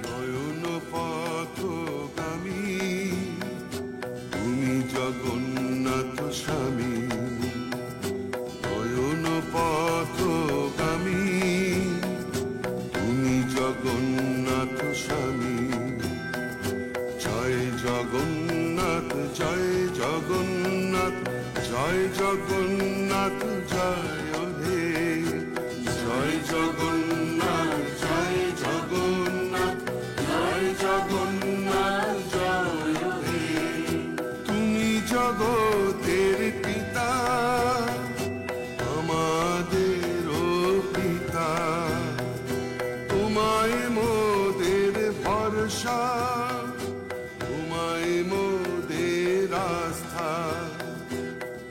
নয়ন পথগামী তুমি জগন্নাথ স্বামী, নয়ন পথগামী তুমি জগন্নাথ স্বামী। জয় জগন্নাথ জয় জগন্নাথ জয় জগন্নাথ জয় হে জয় জগন্নাথ জয় জগন্নাথ জয় জগন্নাথ জয় হে। তুমি জগতের পিতা আমাদেরও পিতা, তোমায় মোদের ভরসা তোমায় মোদের আস্থা,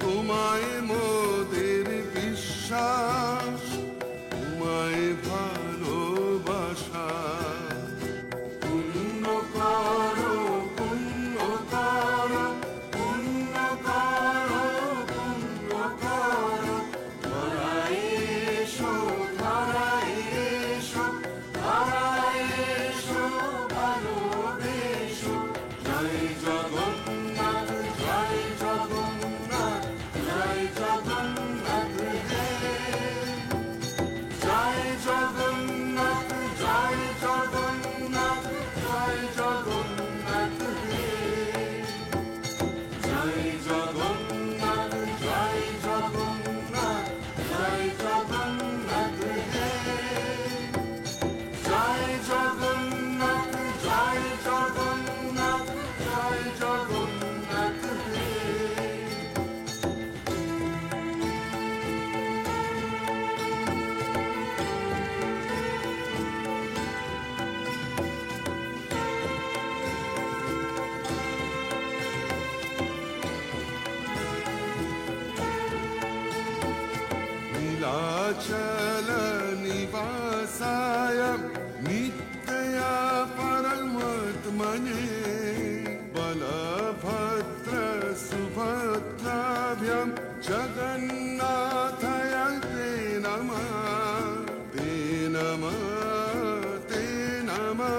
তোমায় মোদের বিশ্বাস তোমায় ভালোবাসা। পুণ্য করো পুণ্য করো পুণ্য করো পুণ্য করো, ধরায় এসো ধরায় এসো ধরায় এসো ভালোবেসো। জয় জগন্নাথ জয় জগন্নাথ জয় জগন্নাথ হে জয় জগন্নাথ জয় জগন্নাথ জয় জগন্নাথ হে জয় জগন্নাথ জয় জগন্নাথ জয় জগন্নাথ হে জয় জগন্নাথ জয় জগন্নাথ জয় জগন্নাথ হে। नीलाचल निवासाय नित्या परमात्मने बलभद्र सुभद्राभ्यां जगन्नाथाय ते नमः ते नमः ते नमः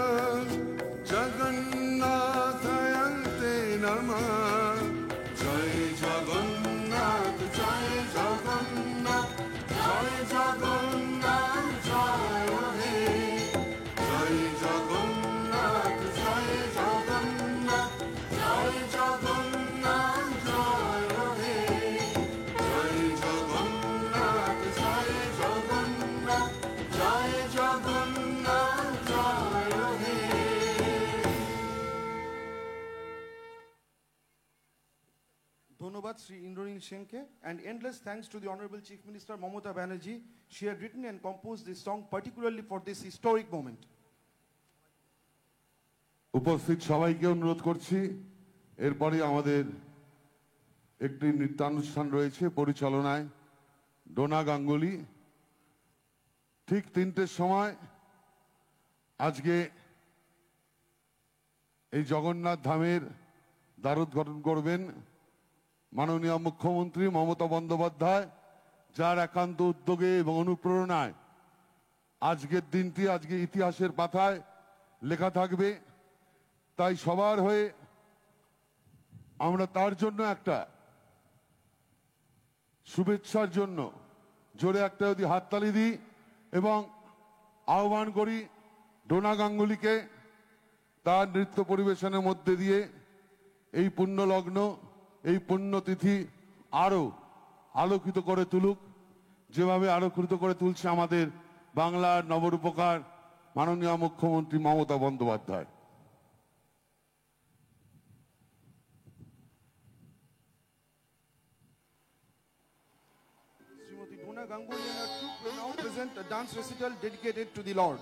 जगन्नाथाय ते नमः। जय जगन्नाथ जय जगन्नाथ জয় জগন্নাথ জয় হে জয় জগন্নাথ জয় Jagannath Jagannath Sri Indranil Shenke, and endless thanks to the Honorable Chief Minister Mamata Banerjee. She had written and composed this song particularly for this historic moment. উপস্থিত সবাইকে অনুরোধ করছি, এরপরে আমাদের একটি নৃত্যানুষ্ঠান রয়েছে পরিচালনায় ডোনা গাঙ্গুলি। ঠিক 3টের সময় আজকে এই জগন্নাথ ধামের দ্বারোদ্ঘাটন করবেন মাননীয় মুখ্যমন্ত্রী মমতা বন্দ্যোপাধ্যায়, যার একান্ত উদ্যোগে এবং অনুপ্রেরণায় আজকের দিনটি আজকে ইতিহাসের পাতায় লেখা থাকবে। তাই সবার হয়ে আমরা তার জন্য একটা শুভেচ্ছার জন্য জোরে একটা যদি হাততালি দিই এবং আহ্বান করি ডোনা গাঙ্গুলিকে তার নৃত্য পরিবেশনের মধ্যে দিয়ে এই পুণ্যলগ্ন, এই পুণ্যতিথি আরো আলোকিত করে তুলুক, যেভাবে আলোকিত করে তুলছে আমাদের বাংলার নবরূপকার মাননীয় মুখ্যমন্ত্রী Mamata Bandyopadhyay. Srimati Dona Ganguly and her troupe will now present a dance recital dedicated to the Lord.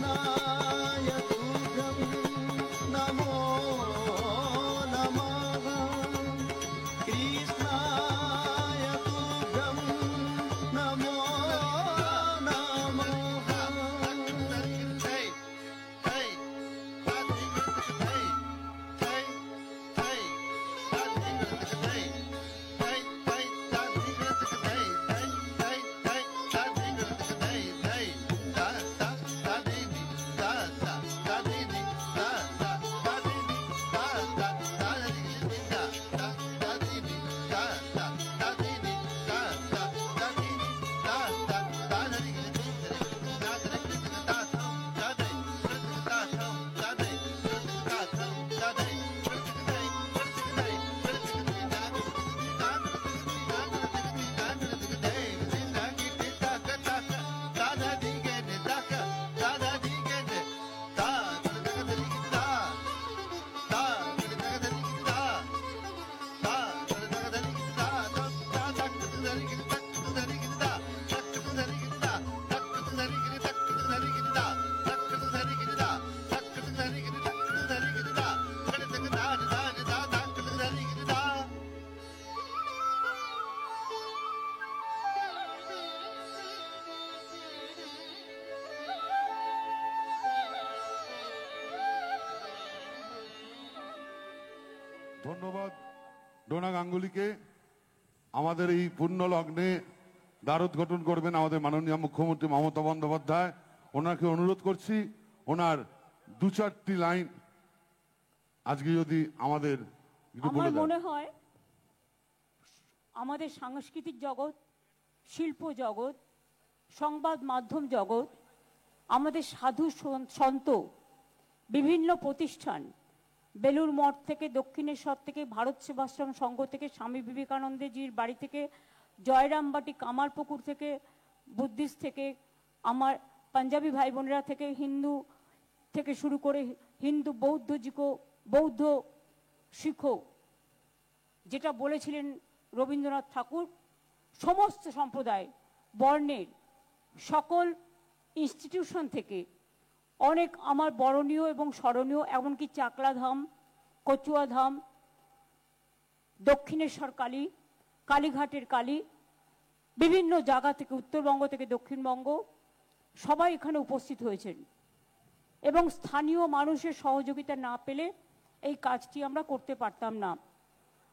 कृष्णाय तुभ्यं नमो नमः कृष्णाय तुभ्यं नमो नमः ধন্যবাদ ডোনা গাঙ্গুলিকে। আমাদের এই পুণ্য লগ্নে দ্বারোদ্ঘাটন করবেন আমাদের মাননীয় মুখ্যমন্ত্রী মমতা বন্দ্যোপাধ্যায়। ওনাকে অনুরোধ করছি ওনার 2-4টি লাইন আজকে যদি আমাদের একটু বলে আমার দেন। মনে হয় আমাদের সাংস্কৃতিক জগৎ, শিল্প জগৎ, সংবাদ মাধ্যম জগৎ, আমাদের সাধু সন্ত, বিভিন্ন প্রতিষ্ঠান, বেলুর মঠ থেকে, দক্ষিণেশ্বর থেকে, ভারত সেবাশ্রম সংঘ থেকে, স্বামী বিবেকানন্দজির বাড়ি থেকে, জয়রামবাটি কামারপুকুর থেকে, বুদ্ধিস্ট থেকে, আমার পাঞ্জাবি ভাই বোনেরা থেকে, হিন্দু থেকে শুরু করে হিন্দু বৌদ্ধ শিখো, যেটা বলেছিলেন রবীন্দ্রনাথ ঠাকুর, সমস্ত সম্প্রদায় বর্ণের সকল ইনস্টিটিউশন থেকে অনেক আমার বরণীয় এবং স্মরণীয়, এমনকি চাকলা ধাম, কচুয়া ধাম, দক্ষিণেশ্বর কালী, কালীঘাটের কালী, বিভিন্ন জায়গা থেকে, উত্তরবঙ্গ থেকে দক্ষিণবঙ্গ, সবাই এখানে উপস্থিত হয়েছেন এবং স্থানীয় মানুষের সহযোগিতা না পেলে এই কাজটি আমরা করতে পারতাম না।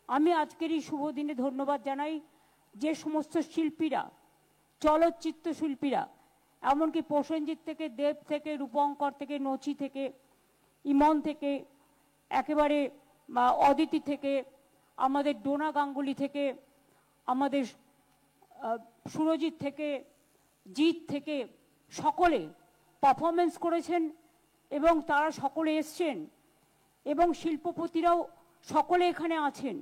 আমি আজকের এই শুভ দিনে ধন্যবাদ জানাই যে সমস্ত শিল্পীরা, চলচ্চিত্র শিল্পীরা, এমনকি প্রসেনজিৎ থেকে, দেব থেকে, রূপঙ্কর থেকে, নচি থেকে, ইমন থেকে, একেবারে অদিতি থেকে, আমাদের ডোনা গাঙ্গুলি থেকে, আমাদের সুরজিৎ থেকে, জিৎ থেকে, সকলে পারফরমেন্স করেছেন এবং তারা সকলে এসছেন এবং শিল্পপতিরাও সকলে এখানে আছেন।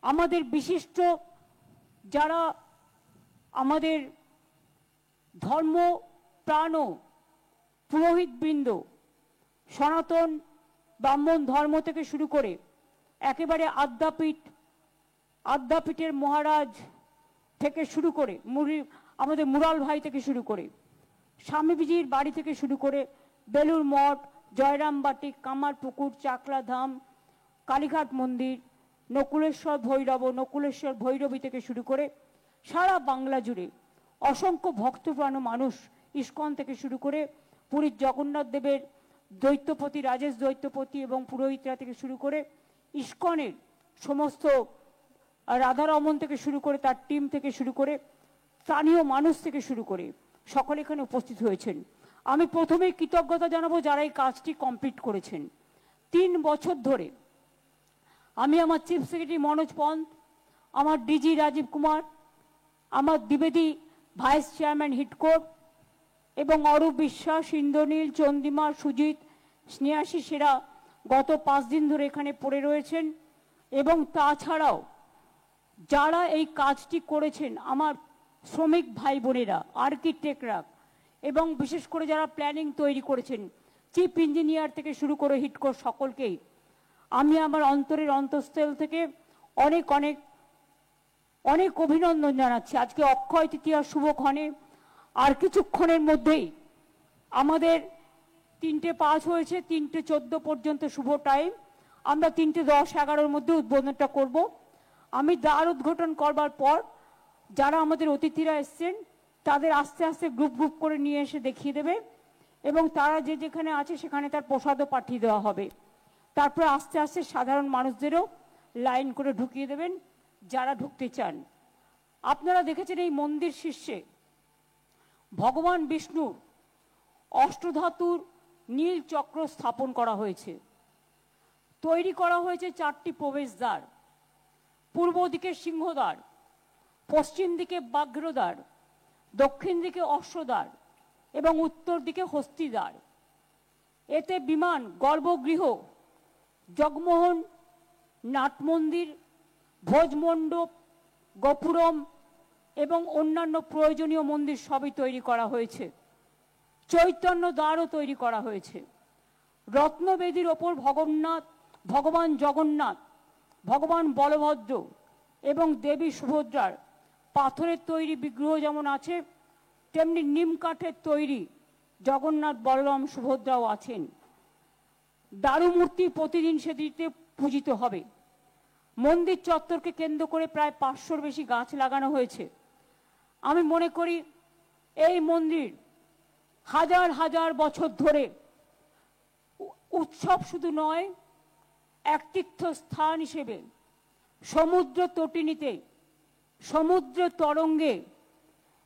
আমাদের বিশিষ্ট যারা আমাদের ধর্ম প্রাণ পুরোহিতবৃন্দ, সনাতন ব্রাহ্মণ ধর্ম থেকে শুরু করে একেবারে আদ্যাপীঠের মহারাজ থেকে শুরু করে আমাদের মুরাল ভাই থেকে শুরু করে, স্বামীজির বাড়ি থেকে শুরু করে, বেলুর মঠ, জয়রামবাটি, কামারপুকুর, চাকলা ধাম, কালীঘাট মন্দির, নকুলেশ্বর ভৈরবী থেকে শুরু করে সারা বাংলা জুড়ে অসংখ্য ভক্তপ্রাণ মানুষ, ইস্কন থেকে শুরু করে পুরীর জগন্নাথ দেবের দৈত্যপতি, রাজেশ দৈত্যপতি এবং পুরোহিতরা থেকে শুরু করে ইস্কনের সমস্ত রাধারমন থেকে শুরু করে তার টিম থেকে শুরু করে স্থানীয় মানুষ থেকে শুরু করে সকলে এখানে উপস্থিত হয়েছেন। আমি প্রথমেই কৃতজ্ঞতা জানাবো যারা এই কাজটি কমপ্লিট করেছেন। 3 বছর ধরে আমি আমার চিফ সেক্রেটারি মনোজ পন্ত, আমার ডিজি রাজীব কুমার, আমার দ্বিবেদী ভাইস চেয়ারম্যান হিটকোর এবং অরূপ বিশ্বাস, ইন্দ্রনীল, চন্দিমা, সুজিত, স্নেহাশী সেরা গত 5 দিন ধরে এখানে পড়ে রয়েছেন এবং তাছাড়াও যারা এই কাজটি করেছেন আমার শ্রমিক ভাই বোনেরা, আর্কিটেক্টরা এবং বিশেষ করে যারা প্ল্যানিং তৈরি করেছেন, চিফ ইঞ্জিনিয়ার থেকে শুরু করে হিটকোর সকলকেই আমি আমার অন্তরের অন্তঃস্থল থেকে অনেক অনেক অনেক অভিনন্দন জানাচ্ছি। আজকে অক্ষয় তৃতীয়া শুভক্ষণে আর কিছুক্ষণের মধ্যেই আমাদের 3:05 হয়েছে, 3:14 পর্যন্ত শুভ টাইম। আমরা 3:10-11 মধ্যে উদ্বোধনটা করব। আমি দ্বার উদ্ঘাটন করবার পর যারা আমাদের অতিথিরা এসছেন তাদের আস্তে আস্তে গ্রুপ গ্রুপ করে নিয়ে এসে দেখিয়ে দেবে এবং তারা যে যেখানে আছে সেখানে তার প্রসাদও পাঠিয়ে দেওয়া হবে। তারপরে আস্তে আস্তে সাধারণ মানুষদেরও লাইন করে ঢুকিয়ে দেবেন যারা ঢুকতে চান। আপনারা দেখেছেন এই মন্দির শীর্ষে ভগবান বিষ্ণুর অষ্টধাতুর নীল চক্র স্থাপন করা হয়েছে। তৈরি করা হয়েছে 4টি প্রবেশদ্বার, পূর্ব দিকে সিংহদ্বার, পশ্চিম দিকে ব্যাঘ্রদ্বার, দক্ষিণ দিকে অশ্বদ্বার এবং উত্তর দিকে হস্তিদ্বার। এতে বিমান, গর্ভগৃহ, জগমোহন, নাটমন্দির, ভোজমণ্ডপ, গোপুরম এবং অন্যান্য প্রয়োজনীয় মন্দির সবই তৈরি করা হয়েছে। চৈতন্য দ্বারও তৈরি করা হয়েছে। রত্নবেদীর ওপর ভগবান জগন্নাথ, ভগবান বলভদ্র এবং দেবী সুভদ্রার পাথরের তৈরি বিগ্রহ যেমন আছে, তেমনি নিম কাঠের তৈরি জগন্নাথ, বলরাম, সুভদ্রাও আছেন। দারুমূর্তি প্রতিদিন সেদিকে পূজিত হবে। মন্দির চত্বরকে কেন্দ্র করে প্রায় 500-র বেশি গাছ লাগানো হয়েছে। আমি মনে করি এই মন্দির হাজার হাজার বছর ধরে উৎসব শুধু নয়, এক তীর্থস্থান হিসেবে সমুদ্র তটিনীতে, সমুদ্র তরঙ্গে,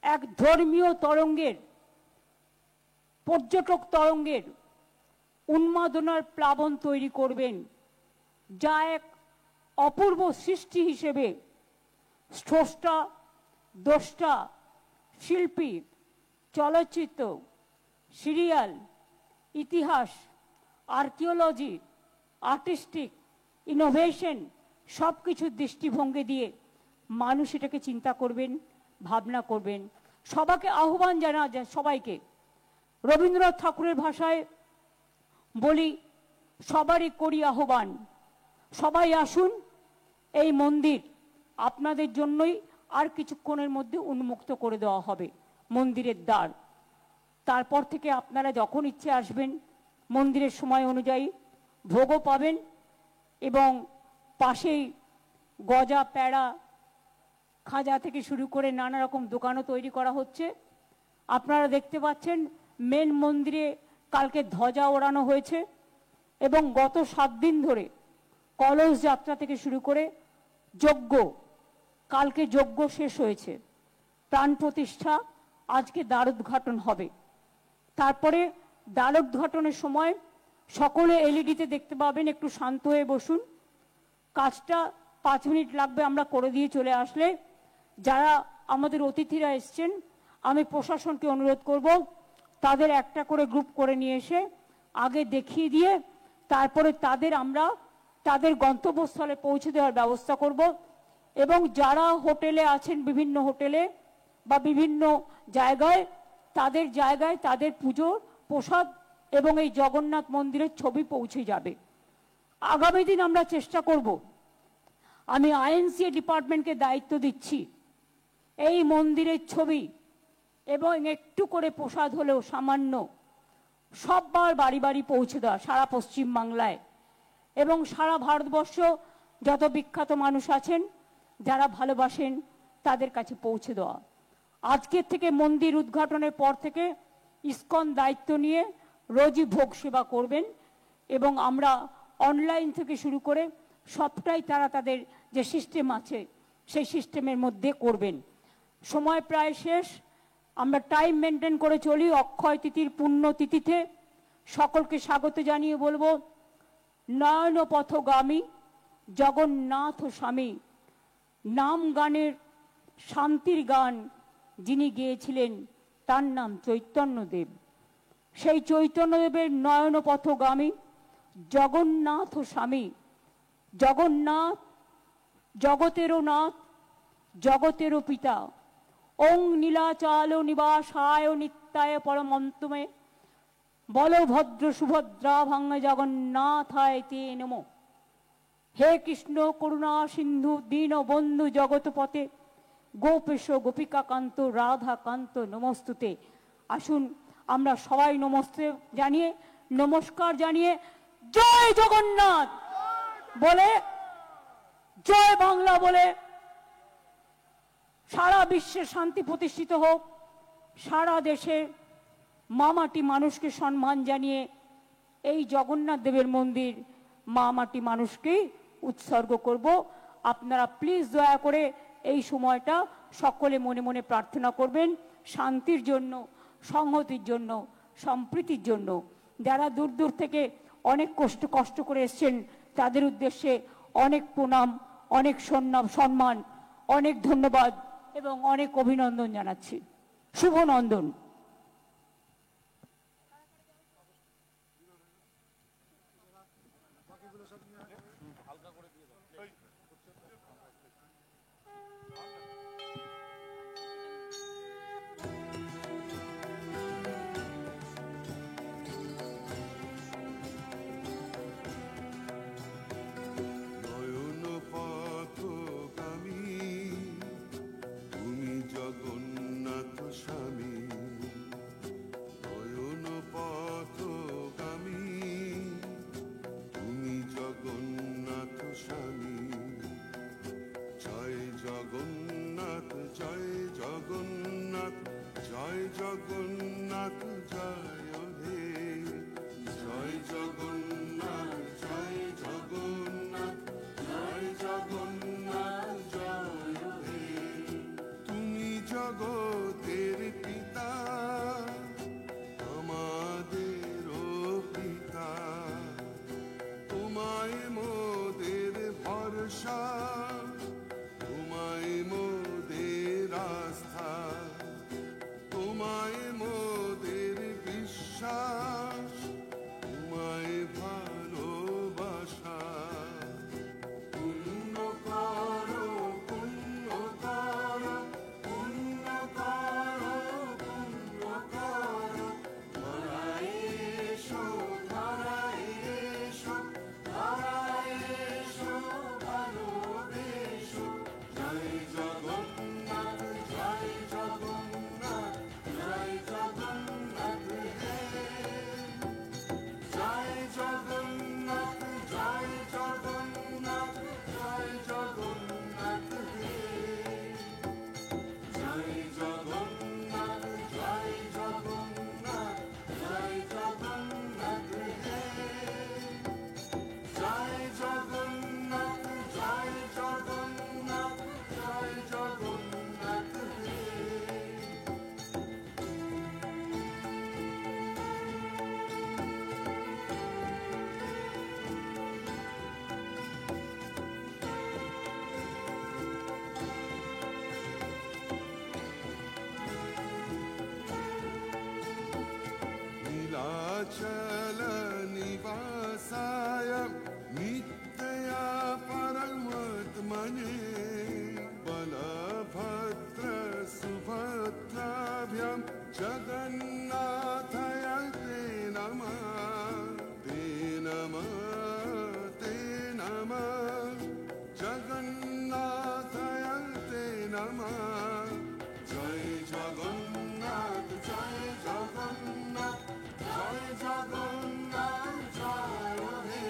এক ধর্মীয় তরঙ্গের, পর্যটক তরঙ্গের উন্মাদনার প্লাবন তৈরি করবেন, যা এক অপূর্ব সৃষ্টি হিসেবে স্রষ্টা, দ্রষ্টা, শিল্পী, চলচ্চিত্র, সিরিয়াল, ইতিহাস, আর্কিওলজি, আর্টিস্টিক, ইনোভেশন সব কিছুর দৃষ্টিভঙ্গি দিয়ে মানুষ এটাকে চিন্তা করবেন, ভাবনা করবেন। সবাইকে আহ্বান জানা যায়, সবাইকে। রবীন্দ্রনাথ ঠাকুরের ভাষায় বলি, সবারই করি আহ্বান, সবাই আসুন। এই মন্দির আপনাদের জন্যই আর কিছুক্ষণের মধ্যে উন্মুক্ত করে দেওয়া হবে, মন্দিরের দ্বার। তারপর থেকে আপনারা যখন ইচ্ছে আসবেন, মন্দিরের সময় অনুযায়ী ভোগও পাবেন এবং পাশেই গজা, প্যাড়া, খাজা থেকে শুরু করে নানা রকম দোকানও তৈরি করা হচ্ছে। আপনারা দেখতে পাচ্ছেন মেন মন্দিরে কালকে ধ্বজা ওড়ানো হয়েছে এবং গত 7 দিন ধরে কলস যাত্রা থেকে শুরু করে যজ্ঞ, কালকে যজ্ঞ শেষ হয়েছে, প্রাণ প্রতিষ্ঠা, আজকে দ্বারোদ্ঘাটন হবে। তারপরে দ্বারোদ্ঘাটনের সময় সকলে এলইডিতে দেখতে পাবেন। একটু শান্ত হয়ে বসুন, কাজটা 5 মিনিট লাগবে, আমরা করে দিয়ে চলে আসলে। যারা আমাদের অতিথিরা এসছেন, আমি প্রশাসনকে অনুরোধ করব তাদের একটা করে গ্রুপ করে নিয়ে এসে আগে দেখিয়ে দিয়ে তারপরে আমরা তাদের গন্তব্যস্থলে পৌঁছে দেওয়ার ব্যবস্থা করব। এবং যারা হোটেলে আছেন, বিভিন্ন হোটেলে বা বিভিন্ন জায়গায়, তাদের পুজো, প্রসাদ এবং এই জগন্নাথ মন্দিরের ছবি পৌঁছে যাবে। আগামী দিন আমরা চেষ্টা করব, আমি আইএনসিএ ডিপার্টমেন্টকে দায়িত্ব দিচ্ছি, এই মন্দিরের ছবি এবং একটু করে প্রসাদ হলেও সামান্য সববার বাড়ি বাড়ি পৌঁছে দেওয়া, সারা পশ্চিম বাংলায় এবং সারা ভারতবর্ষ যত বিখ্যাত মানুষ আছেন যারা ভালোবাসেন তাদের কাছে পৌঁছে দেওয়া। আজকের থেকে মন্দির উদ্ঘাটনের পর থেকে ইসকন দায়িত্ব নিয়ে রোজই ভোগ সেবা করবেন এবং আমরা অনলাইন থেকে শুরু করে সবটাই তারা তাদের যে সিস্টেম আছে সেই সিস্টেমের মধ্যে করবেন। সময় প্রায় শেষ, আমরা টাইম মেনটেন করে চলি। অক্ষয় তিথির পুণ্য তিথিতে সকলকে স্বাগত জানিয়ে বলবো, নয়ন পথগামী জগন্নাথ স্বামী, নাম গানের শান্তির গান যিনি গেয়েছিলেন তার নাম চৈতন্যদেব। সেই চৈতন্যদেবের নয়ন পথগামী জগন্নাথ স্বামী, জগন্নাথ জগতেরও নাথ, জগতেরও পিতা। ওং নীলাচল নিবাসায় নিত্যায় পরমন্তমে বলভদ্র সুভদ্রা ভাঙ্গ জগন্নাথায় তে নমো। হে কৃষ্ণ করুণা সিন্ধু দীন বন্ধু জগৎপতে, গোপেশ গোপিকা কান্ত রাধা কান্ত নমস্তুতে। আসুন আমরা সবাই নমস্তে জানিয়ে নমস্কার জানিয়ে জয় জগন্নাথ বলে, জয় বাংলা বলে সারা বিশ্বে শান্তি প্রতিষ্ঠিত হোক, সারা দেশে মা মাটি মানুষকে সম্মান জানিয়ে এই জগন্নাথ দেবের মন্দির মা মাটি মানুষকে উৎসর্গ করব। আপনারা প্লিজ দয়া করে এই সময়টা সকলে মনে মনে প্রার্থনা করবেন শান্তির জন্য, সংহতির জন্য, সম্প্রীতির জন্য। যারা দূর দূর থেকে অনেক কষ্ট করে এসছেন তাদের উদ্দেশ্যে অনেক প্রণাম, অনেক সম্মান, অনেক ধন্যবাদ এবং অনেক অভিনন্দন জানাচ্ছি। শুভ নন্দন। নয়ন পথগামী তুমি জগন্নাথ স্বামী, নয়ন পথগামী তুমি জগন্নাথ স্বামী। জয় জগন্নাথ জয় জগন্নাথ জয় জগন্নাথ জয় হে, জয় জগন্নাথ জয় জগন্নাথ জয় জগন্নাথ জয় হে। তুমি জগতের পিতা আমাদেরও পিতা, তোমায় মোদের ভরসা, তোমায় মোদের আস্থা, তোমায় মোদের বিশ্বাস, তোমায় ভালোবাসা। পুণ্য করো পুণ্য করো পুণ্য করো পুণ্য করো, ধরায় এসো ধরায় এসো ধরায় এসো ভালোবেসো। জয় জগন্নাথ জয় জগন্নাথ জয় জগন্নাথ হে, জয় জগন্নাথ জয় জগন্নাথ জয় জগন্নাথ হে, জয় জগন্নাথ জয় জগন্নাথ জয় জগন্নাথ হে, জয় জগন্নাথ জয় জগন্নাথ জয় জগন্নাথ হে। नीलाचल निवासाय नित्या परमात्मने, बलभद्र सुभद्राभ्यां जगन्नाथाय ते नमः, ते नमः ते नमः, जगन्नाथाय ते नमः। जय जगन्नाथ जय जगन्नाथ जय जगन्नाथ जय हे,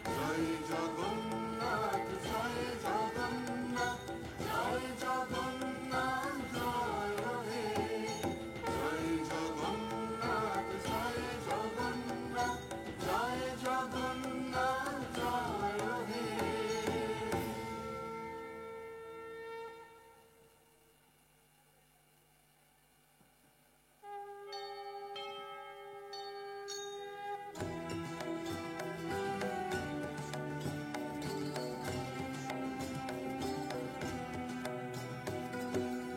जय जगन्नाथ जय जगन्नाथ जय जगन्नाथ जय हे, जय जगन्नाथ जय जगन्नाथ जय जगन्नाथ जय हे।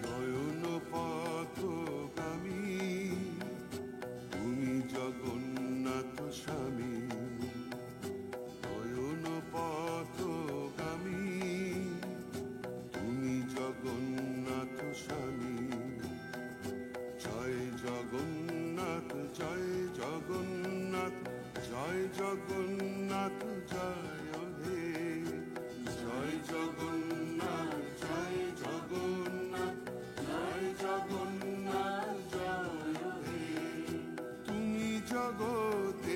নয়ন পথগামী তুমি জগন্নাথ স্বামী, নয়ন পথগামী তুমি জগন্নাথ স্বামী। জয় জগন্নাথ জয় জগন্নাথ জয় জগন্নাথ জয় হে, জয় জগন্নাথ জয় জগন্নাথ জয় জগন্নাথ জয় হে। তুমি জগৎ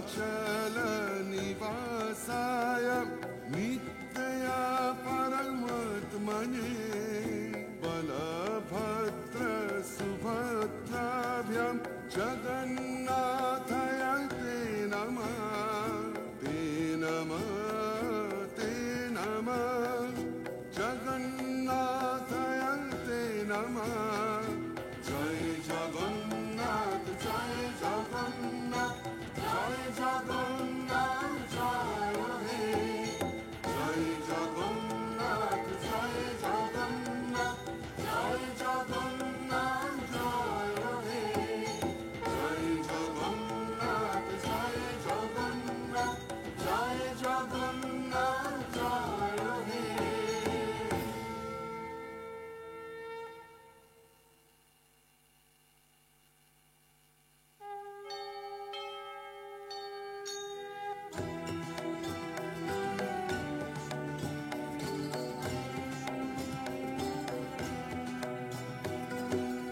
नीलाचल निवासाय नित्या परमात्मने बलभद्र सुभद्राभ्यां जगन्नाथाय ते नमः ते नमः ते नमः जगन्नाथाय ते नमः जय जगन्नाथ जय जगन्नाथ जय जगन्नाथ जय हे जय जगन्नाथ जय जगन्नाथ जय जगन्नाथ जय हे जय जगन्नाथ जय जगन्नाथ जय जगन्नाथ जय हे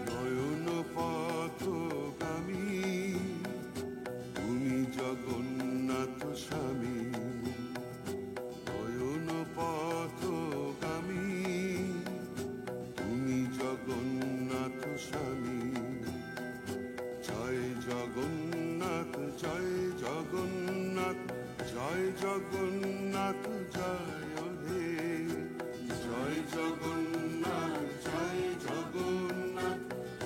নয়ন পথগামী তুমি জগন্নাথ স্বামী নয়ন পথগামী তুমি জগন্নাথ স্বামী জয় জগন্নাথ জয় জগন্নাথ জয় জগন্নাথ জয় হে জয় জগন্নাথ জয় জগন্নাথ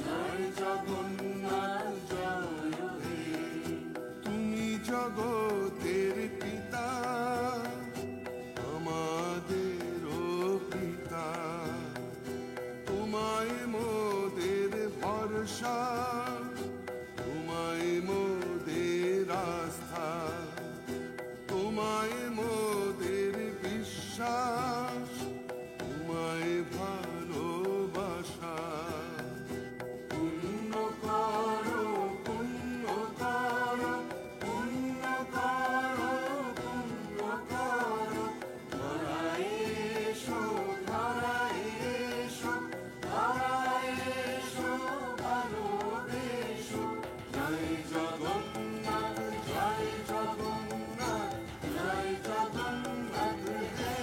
জয় জগন্নাথ জয় হে তুমি জগতের পিতা আমাদেরও পিতা তোমায় মোদের ভরসা তোমায় মোদের আস্থা তোমায় মোদের বিশ্বাস তোমায় ভালোবাসা পুণ্য করো পুণ্য করো পুণ্য করো পুণ্য করো ধরায় এসো ধরায় এসো ধরায় এসো ভালোবেসো জয় জগন্নাথ জয় জগন্নাথ জয় জগন্নাথ হে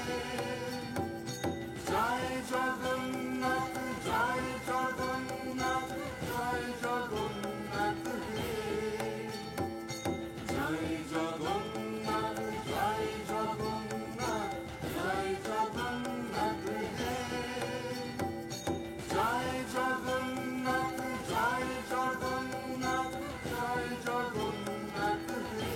জয় জগন্নাথ জয় জগন্নাথ জয় জগন্নাথ হে জয় জগন্নাথ জয় জগন্নাথ জয় জগন্নাথ হে জয় জগন্নাথ জয় জগন্নাথ জয় জগন্নাথ হে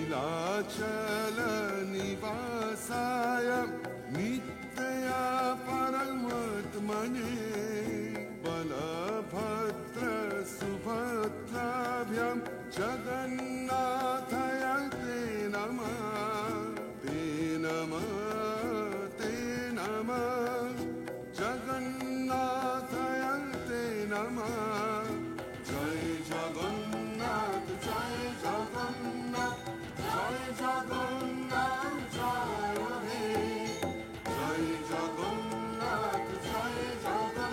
नीलाचल निवासाय नित्या परमात्मने बलभद्र सुभद्राभ्यां जगन्नाथाय ते नमः ते नमः ते नमः जगन्नाथाय ते नमः जय जगन्नाथ जय जगन्नाथ জয় জগন্নাথ জয় হে জয় জগন্নাথ জয় জগন্নাথ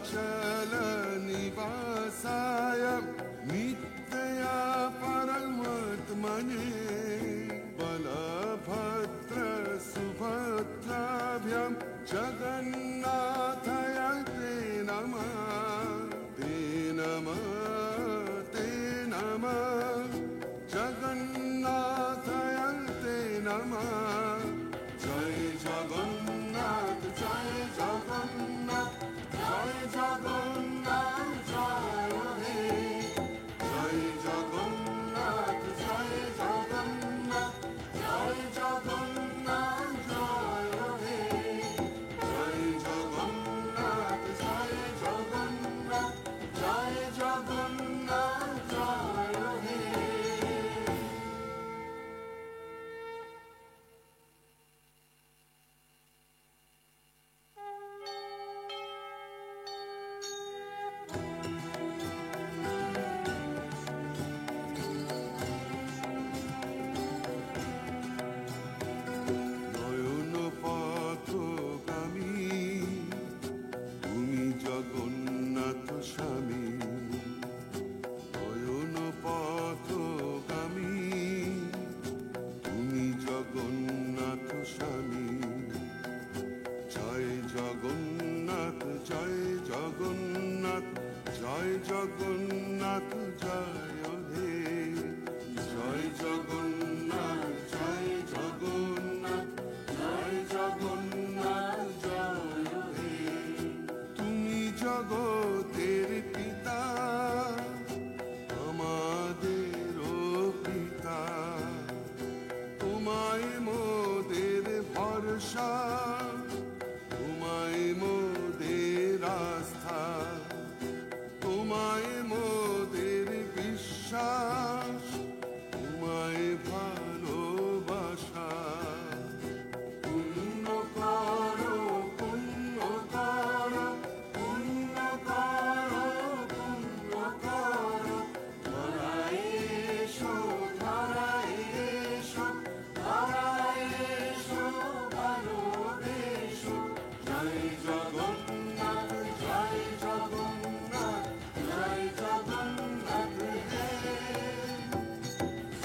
नीलाचल निवासाय नित्या परमात्मने बलभद्र सुभद्राभ्यां जगन्नाथाय ते नमः ते नमः ते नमः जगन्नाथाय ते नमः जय जगन्नाथ जय जगन्नाथ जय जगन्नाथ जय हे जय जगन्नाथ जय जगन्नाथ जय जगन्नाथ जय हे जय जगन्नाथ जय जगन्नाथ जय जगन्नाथ जय हे নয়ন পথগামী তুমি জগন্নাথ স্বামী নয়ন পথগামী তুমি জগন্নাথ স্বামী জয় জগন্নাথ জয় জগন্নাথ জয় জগন্নাথ জয় হে জয় জগন্নাথ জয় জগন্নাথ জয় জগন্নাথ জয় হে তুমি জগতের পিতা আমাদেরও পিতা তোমায় মোদের ভরসা তোমায় মোদের আস্থা তোমায় মোদের বিশ্বাস তোমায় ভালোবাসা পুণ্য করো পুণ্য করো পুণ্য করো পুণ্য করো ধরায় এসো ধরায় এসো ধরায় এসো ভালোবেসো জয় জগন্নাথ জয় জগন্নাথ জয় জগন্নাথ হে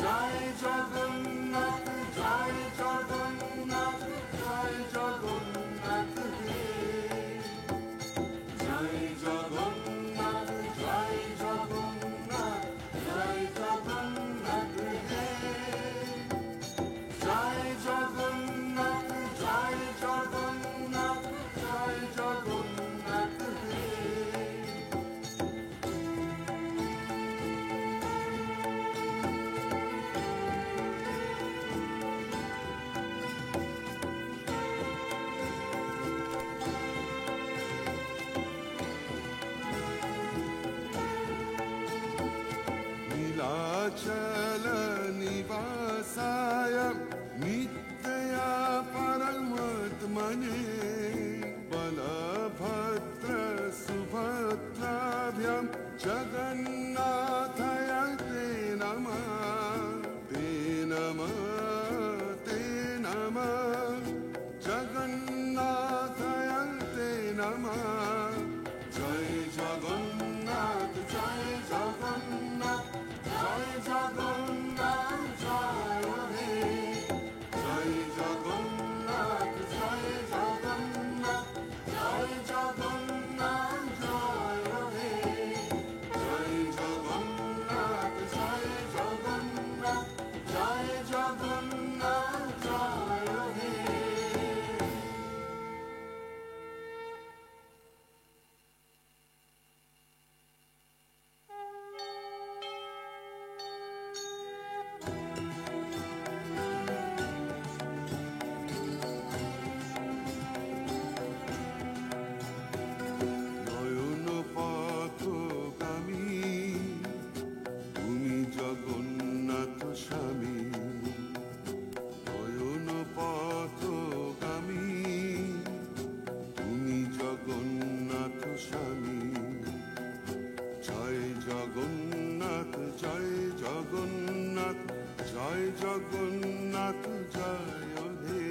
জয় জগন্নাথ জয় জগন্নাথ জয় জগন্নাথ হে জয় জগন্নাথ জয় জগন্নাথ জয় জগন্নাথ হে জয় জগন্নাথ জয় জগন্নাথ জয় জগন্নাথ হে नीलाचल निवासाय नित्या परमात्मने बलभद्र सुभद्राभ्यां जगन्नाथाय ते नमः ते नमः ते नमः जगन्नाथाय ते नमः जय जगन्नाथ जय जगन्नाथ জয় জগন্নাথ জয় হে জয় জগন্নাথ জয় জগন্নাথ জয় জগন্নাথ জয় হে জয় জগন্নাথ জয় জগন্নাথ জয় জগন্নাথ জয় হে নয়ন পথগামী তুমি জগন্নাথ স্বামী নয়ন পথগামী তুমি জগন্নাথ স্বামী জয় জগন্নাথ জয় জগন্নাথ জয় জগন্নাথ জয় হে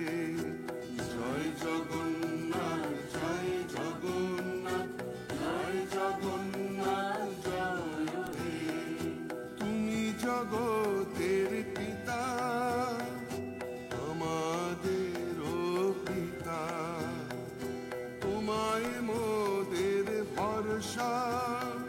জয় জগন্নাথ জয় জগন্নাথ জয় জগন্নাথ